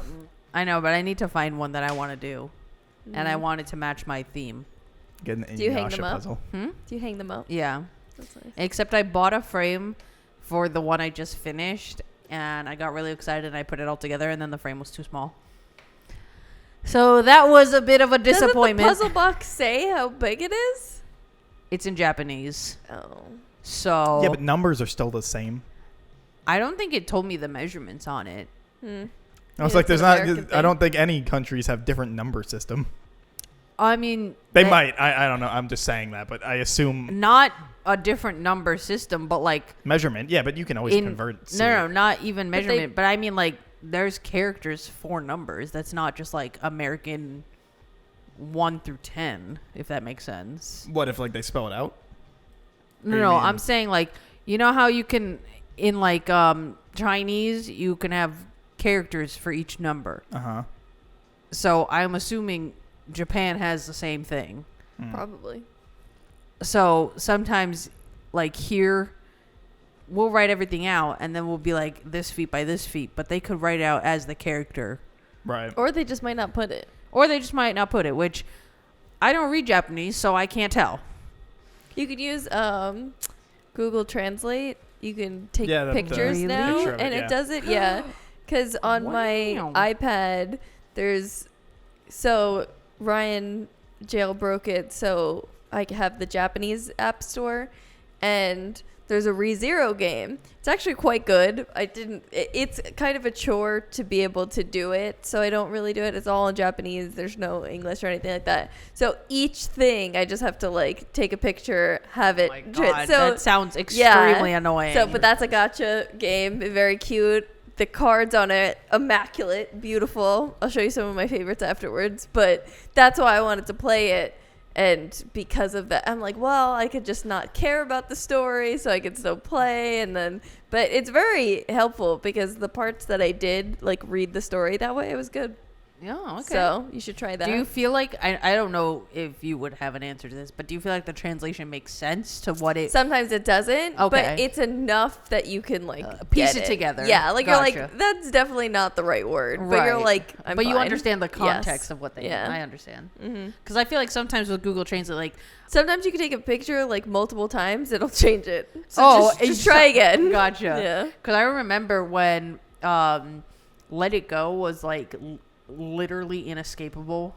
I know, but I need to find one that I want to do, and I Mm. want it to match my theme. Get an Do you hang Inuyasha them up? puzzle. Hmm? Do you hang them up? Yeah. That's nice. Except I bought a frame for the one I just finished, and I got really excited, and I put it all together, and then the frame was too small. So that was a bit of a disappointment. Doesn't the puzzle box say how big it is? It's in Japanese. Oh. So Yeah, but numbers are still the same. I don't think it told me the measurements on it. Hmm. I was Yeah, like, it's there's an not. American I thing. don't think any countries have different number system. I mean, They might. I don't know. I'm just saying that, but I assume not a different number system, but like measurement. Yeah, but you can always convert. No, not even But they- measurement. But I mean, like, there's characters for numbers. That's not just like American 1 through 10, if that makes sense. What if like they spell it out? No, you no, mean? I'm saying like, you know how you can in like Chinese, you can have characters for each number. Uh huh. So I'm assuming Japan has the same thing. Probably. So sometimes, like here, we'll write everything out, and then we'll be like this feet by this feet. But they could write it out as the character, Right. Or they just might not put it. or they just might not put it. Which I don't read Japanese, so I can't tell. You could use Google Translate. You can take Yeah, the pictures Really? now, picture of it, and yeah. it does it. Yeah, because on my Wow. iPad, Ryan jailbroke it, so I have the Japanese app store, and there's a ReZero game. It's actually quite good. It's kind of a chore to be able to do it, so I don't really do it. It's all in Japanese. There's no English or anything like that. So each thing, I just have to like take a picture, have it. Oh my God, so that sounds extremely annoying. so, but that's a gotcha game. Very cute. The cards on it, immaculate, beautiful. I'll show you some of my favorites afterwards. But that's why I wanted to play it. And because of that, I'm like, well, I could just not care about the story, so I could still play. But it's very helpful because the parts that I did, like, read the story that way, it was good. Oh, okay. So you should try that. Do you feel like I don't know if you would have an answer to this, but do you feel like the translation makes sense to what it? Sometimes it doesn't, Okay. but it's enough that you can like piece get it together. Yeah, like Gotcha. you're like, that's definitely not the right word, but you're Right. like, I'm but you fine. understand the context Yes. of what they. Yeah. I understand. Mm-hmm. Because I feel like sometimes with Google Translate, like Sometimes you can take a picture like multiple times, it'll change it. So just try again. Gotcha. Yeah. Because I remember when Let It Go was like literally inescapable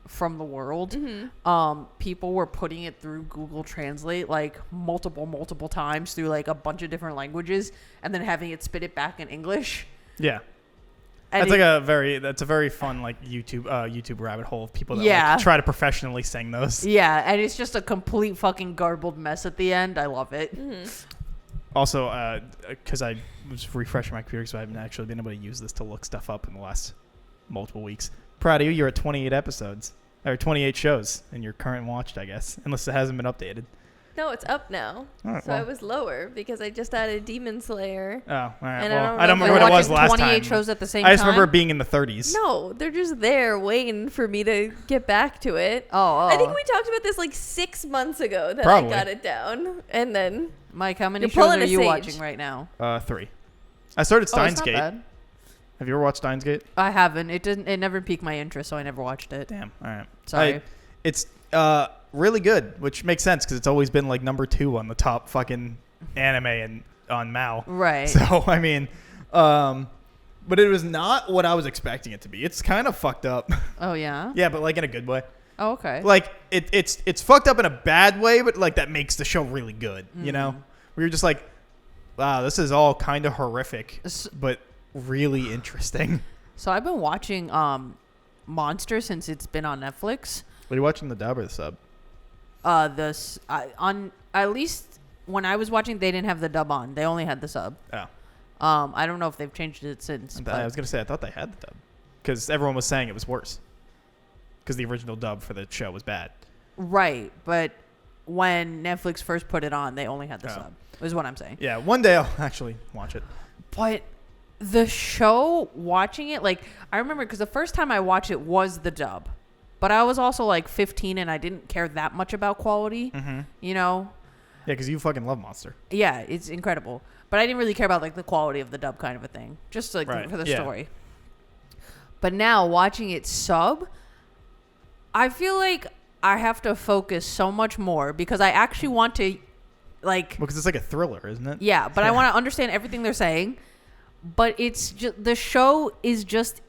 from the world. Mm-hmm. People were putting it through Google Translate like multiple times through like a bunch of different languages, and then having it spit it back in English. Yeah. And That's a very fun like YouTube rabbit hole of people that Yeah. like, try to professionally sing those. yeah, and it's just a complete fucking garbled mess at the end. I love it. Mm-hmm. Also, because I was refreshing my computer, so I haven't actually been able to use this to look stuff up in the last multiple weeks. Proud of you. You're at 28 episodes or 28 shows in your current watched, I guess, unless it hasn't been updated. No, it's up now. All right, So I well. was lower because I just added Demon Slayer. Oh, all right. And I Well, don't I don't know remember if what it I was watching last 28 time. shows at the same I just time. remember being in the 30s. No, they're just there waiting for me to get back to it. Oh, I think we talked about this like 6 months ago that Probably. I got it down. And then Mike, how many You're shows pulling are a you Sage. watching right now? 3. I started Oh, it's Steins not Gate. bad. Have you ever watched Steins Gate? I haven't. It didn't. It never piqued my interest, so I never watched it. Damn. All right. Sorry. It's really good, which makes sense because it's always been like number 2 on the top fucking anime and on Mal. Right. So I mean, but it was not what I was expecting it to be. It's kind of fucked up. Oh yeah. Yeah, but like in a good way. Oh, okay. Like it's fucked up in a bad way, but like that makes the show really good. You know, we were just like, wow, this is all kind of horrific, but really interesting. So I've been watching Monster since it's been on Netflix. Are you watching the dub or the sub? On at least when I was watching, they didn't have the dub on. They only had the sub. Oh, I don't know if they've changed it since. I But was gonna say I thought they had the dub because everyone was saying it was worse because the original dub for the show was bad. right, but when Netflix first put it on, they only had the Oh. sub. Is what I'm saying. Yeah, one day I'll actually watch it. But the show, watching it, like I remember because the first time I watched it was the dub, but I was also like 15 and I didn't care that much about quality. Mm-hmm. You know. Yeah, because you fucking love Monster. Yeah, it's incredible. But I didn't really care about like the quality of the dub kind of a thing. Just like Right, for the yeah. story. But now watching it sub, I feel like I have to focus so much more because I actually want to like Well, because it's like a thriller, isn't it? yeah, but I Yeah. want to understand everything they're saying. But it's just the show is just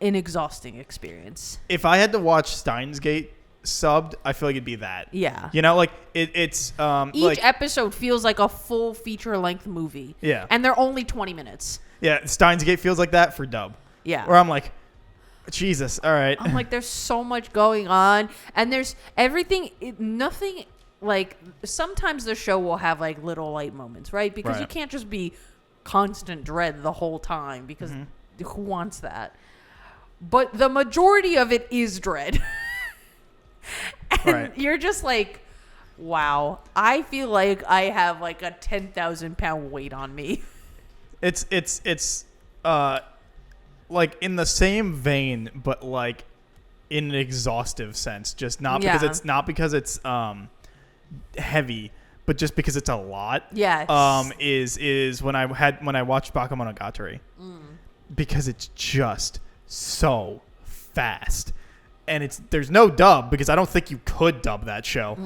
an exhausting experience. If I had to watch Steins Gate subbed, I feel like it'd be that. Yeah. You know, like it's Each like episode feels like a full feature-length movie. Yeah. And they're only 20 minutes. yeah, Steins Gate feels like that for dub. Yeah. Where I'm like, Jesus, all right. I'm like, there's so much going on, and there's everything. Nothing like sometimes the show will have like little light moments, right? Because you Right. can't just be constant dread the whole time because who wants that? But the majority of it is dread, and Right. you're just like, wow. I feel like I have like a 10,000-pound weight on me. It's like in the same vein, but like in an exhaustive sense. Just not because Yeah. it's not because it's heavy, but just because it's a lot. Yes. Is when I watched Bakemonogatari, because it's just so fast, and there's no dub because I don't think you could dub that show,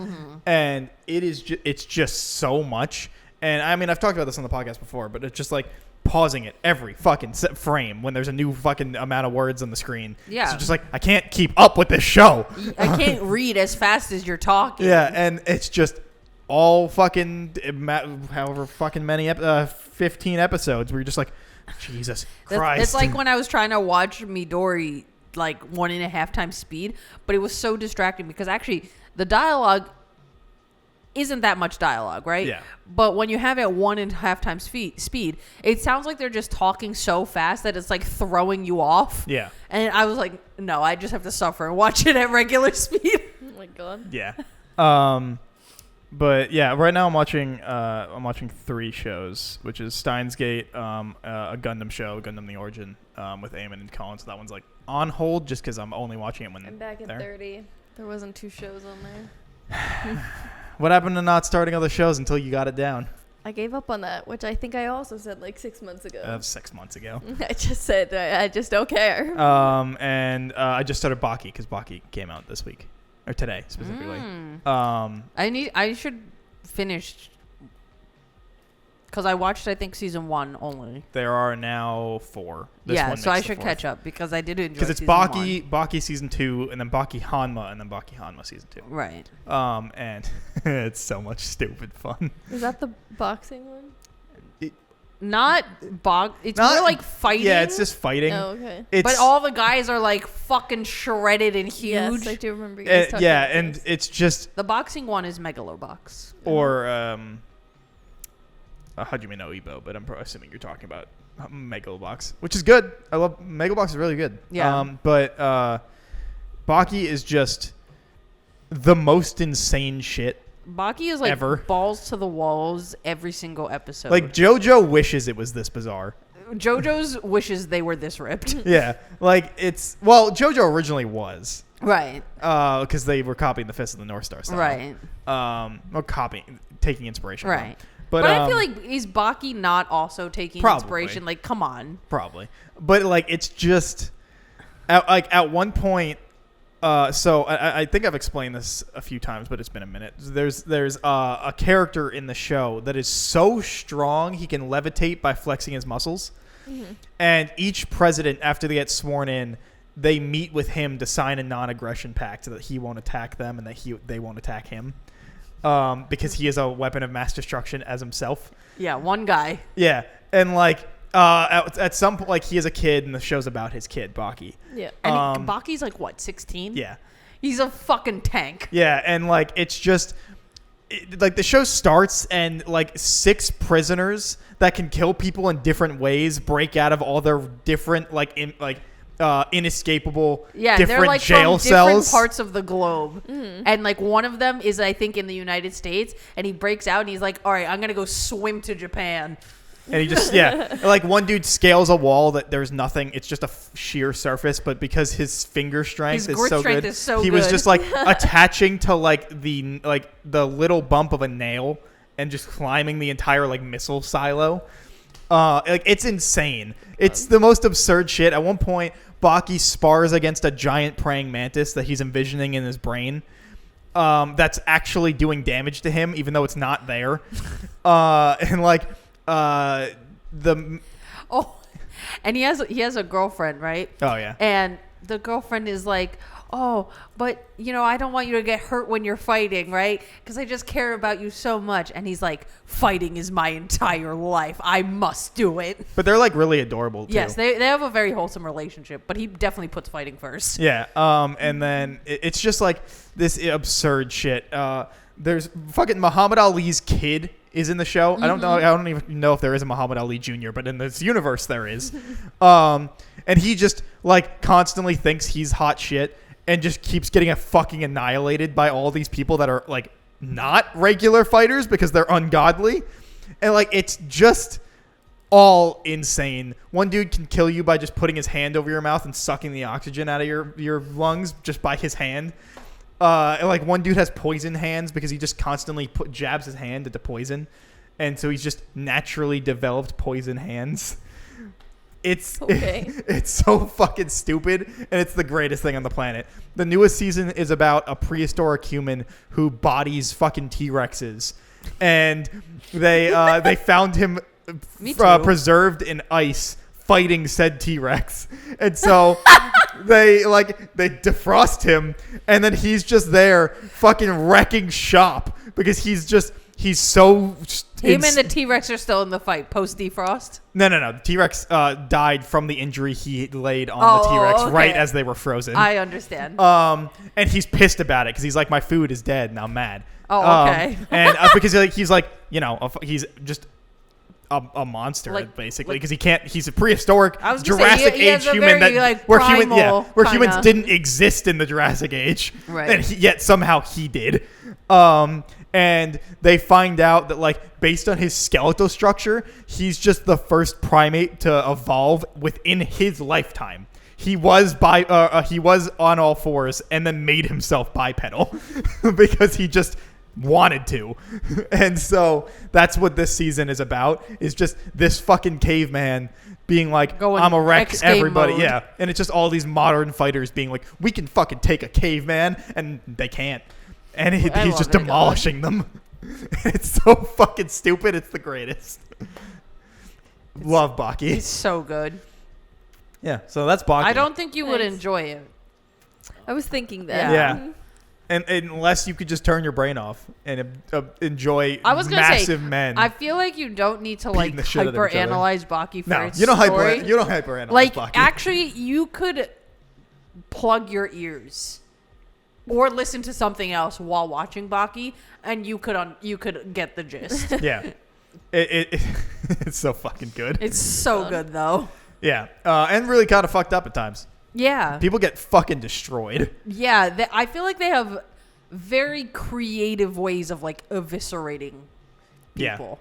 and it's just so much. And I mean, I've talked about this on the podcast before, but it's just like pausing it every fucking frame when there's a new fucking amount of words on the scrreen. Yeah. So just like, I can't keep up with this show. I can't read as fast as you're talking. Yeah, and it's just all fucking however fucking many 15 episodes where you're just like, Jesus Christ. It's like when I was trying to watch Midori like 1.5 times speed, but it was so distracting because actually the dialogue isn't that much dialogue, right? Yeah. But when you have it 1.5 times speed, it sounds like they're just talking so fast that it's like throwing you off. Yeah. And I was like, no, I just have to suffer and watch it at regular speed. Oh my god. Yeah. But yeah, right now I'm watching 3 shows, which is Steins Gate, a Gundam show, Gundam the Origin, with Eamon and Colin. So that one's like on hold just because I'm only watching it when I'm back at there. 30. There wasn't 2 shows on there. What happened to not starting other shows until you got it down? I gave up on that, which I think I also said like 6 months ago. 6 months ago. I just said I just don't care. And I just started Baki because Baki came out this week or today specifically. I should finish because I watched season 1 only. There are now 4. So I should catch up because I did enjoy. Because it's Baki season 2, and then Baki Hanma, and then Baki Hanma season 2. Right. And it's so much stupid fun. Is that the boxing one? Not it's Not- more like fighting. Yeah, it's just fighting. Oh, okay. But all the guys are like fucking shredded and huge. Yes, I do remember you guys talking yeah, about and this. it's just The boxing one is Megalobox. or Hajime no Ippo, but I'm assuming you're talking about Megalobox, which is good. I love Megalobox is really good. Yeah. But Baki is just the most insane shit. Baki is like Ever. balls to the walls every single episode. Like JoJo wishes it was this bizarre. JoJo's wishes they were this ripped. Yeah, like JoJo originally was Right. because they were copying the Fist of the North Star style. Right. Or taking inspiration. from. Right. But, But I feel like is Baki not also taking Probably. inspiration? Like, come on. Probably, but like it's just at one point. So I think I've explained this a few times, but it's been a minute. There's a character in the show that is so strong he can levitate by flexing his muscles, and each president after they get sworn in, they meet with him to sign a non-aggression pact so that he won't attack them and that they won't attack him, because he is a weapon of mass destruction as himself. Yeah, one guy. Yeah, and like. At some point, like he is a kid, and the show's about his kid, Baki. Yeah. And Baki's like, what, 16? Yeah, He's a fucking tank. yeah, and like it's just like the show starts, and like 6 prisoners that can kill people in different ways break out of all their different inescapable Yeah, different they're like jail from different cells. parts of the globe. And like one of them is, I think, in the United States, and he breaks out and he's like, all right, I'm going to go swim to Japan. And he just like one dude scales a wall that there's nothing. It's just a sheer surface, but because his finger strength His is grip so strength good, is so he was good. just like attaching to the little bump of a nail and just climbing the entire like missile silo. Like it's insane. It's the most absurd shit. At one point, Baki spars against a giant praying mantis that he's envisioning in his brain. That's actually doing damage to him, even though it's not there. And like. And he has a girlfriend, right? Oh yeah. And the girlfriend is like, oh, but I don't want you to get hurt when you're fighting, right? Because I just care about you so much. And he's like, fighting is my entire life. I must do it. But they're like really adorable too. Yes, they have a very wholesome relationship, but he definitely puts fighting first. Yeah. And then it's just like this absurd shit. There's fucking Muhammad Ali's kid is in the show. I don't know. I don't even know if there is a Muhammad Ali Jr., but in this universe there is. And he just like constantly thinks he's hot shit and just keeps getting fucking annihilated by all these people that are like not regular fighters because they're ungodly. And like it's just all insane. One dude can kill you by just putting his hand over your mouth and sucking the oxygen out of your lungs just by his hand. Like one dude has poison hands because he just constantly jabs his hand into poison, and so he's just naturally developed poison hands. It's Okay. it's so fucking stupid, and it's the greatest thing on the planet. The newest season is about a prehistoric human who bodies fucking T-Rexes, and they found him Me too. preserved in ice fighting said T-Rex, and so they defrost him, and then he's just there fucking wrecking shop because he's so Him and the T-Rex are still in the fight post defrost. No. The T-Rex died from the injury he laid on the Oh, T-Rex okay. right as they were frozen. I understand. And he's pissed about it because he's like, my food is dead and I'm mad. Oh, okay. And because he's like, he's just a monster basically because he can't. He's a prehistoric I was gonna Jurassic say, he has Age a human very, where primal humans kinda. didn't exist in the Jurassic Age, Right. and yet somehow he did. And they find out that based on his skeletal structure, he's just the first primate to evolve within his lifetime. He was on all fours and then made himself bipedal because he just wanted to. And so that's what this season is about, is just this fucking caveman being like, Going I'm a wreck X-game everybody. mode. Yeah. And it's just all these modern fighters being like, we can fucking take a caveman, and they can't. And I he's love just it. demolishing them. It's so fucking stupid. It's the greatest. Love Baki. It's so good. Yeah, so that's Baki. I don't think you would Nice. enjoy it. I was thinking that. Yeah. And unless you could just turn your brain off and enjoy I was gonna massive say, men. I feel like you don't need to Beating the shit out of each other. hyper-analyze Baki for no, its you don't story. hyperanalyze Like, Baki. actually, you could plug your ears or listen to something else while watching Baki, and you could get the gist. Yeah. It's so fucking good. It's so good, though. Yeah. And really kind of fucked up at times. Yeah. People get fucking destroyed. Yeah, I feel like they have very creative ways of eviscerating Yeah. people.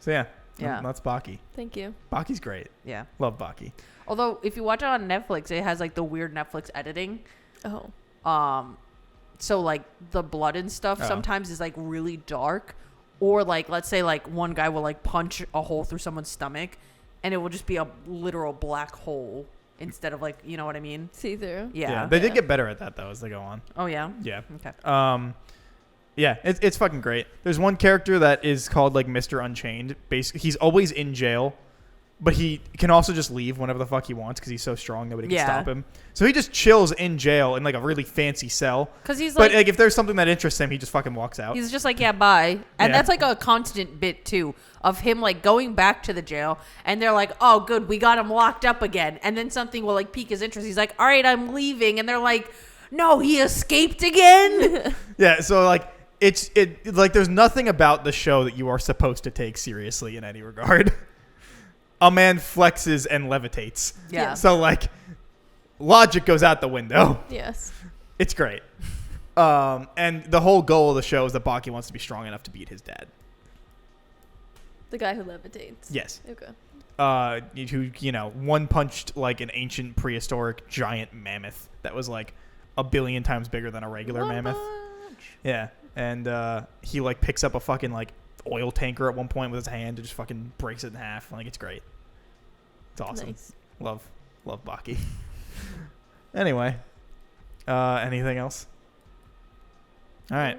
So yeah. Yeah. That's Baki. Thank you. Baki's great. Yeah. Love Baki. Although if you watch it on Netflix, it has the weird Netflix editing. Oh. So the blood and stuff Oh. sometimes is really dark, or let's say one guy will punch a hole through someone's stomach, and it will just be a literal black hole instead of you know what I mean? See through. Yeah. They did get better at that though as they go on. Oh yeah. Yeah. Okay. Yeah, it's fucking great. There's one character that is called Mr. Unchained. Basically, he's always in jail, but he can also just leave whenever the fuck he wants because he's so strong nobody can Yeah. stop him. So he just chills in jail in a really fancy cell. Because he's But if there's something that interests him, he just fucking walks out. he's just yeah, bye. And Yeah. that's a constant bit too of him going back to the jail, and they're like, oh good, we got him locked up again, and then something will pique his interest. He's like, all right, I'm leaving, and they're like, no, he escaped again. Yeah, so it's there's nothing about the show that you are supposed to take seriously in any regard. A man flexes and levitates. Yeah. So logic goes out the window. Yes. It's great. And the whole goal of the show is that Baki wants to be strong enough to beat his dad. The guy who levitates. Yes. Okay. Who one punched an ancient prehistoric giant mammoth that was 1 billion times bigger than a regular mammoth. Yeah. And he picks up a fucking oil tanker at one point with his hand and just fucking breaks it in half. It's great. It's awesome. Nice. Love Baki. Anyway, anything else? All right.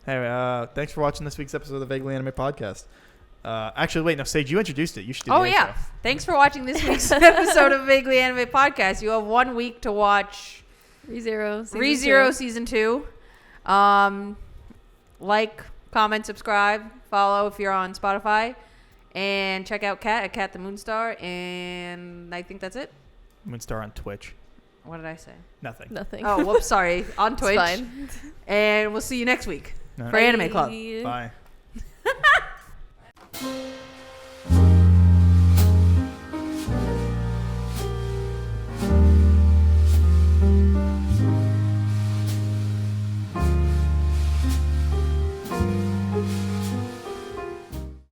Hey, thanks for watching this week's episode of the Vaguely Anime Podcast. Actually, wait, no, Sage, you introduced it. You should do Oh the yeah. intro. Thanks for watching this week's episode of Vaguely Anime Podcast. You have 1 week to watch ReZero season 2. Comment, subscribe, follow if you're on Spotify, and check out Kat at Kat the Moonstar. And I think that's it. Moonstar on Twitch. What did I say? Nothing. Nothing. Oh, whoops, sorry. On It's Twitch. fine. And we'll see you next week All for right. Anime Club. Bye.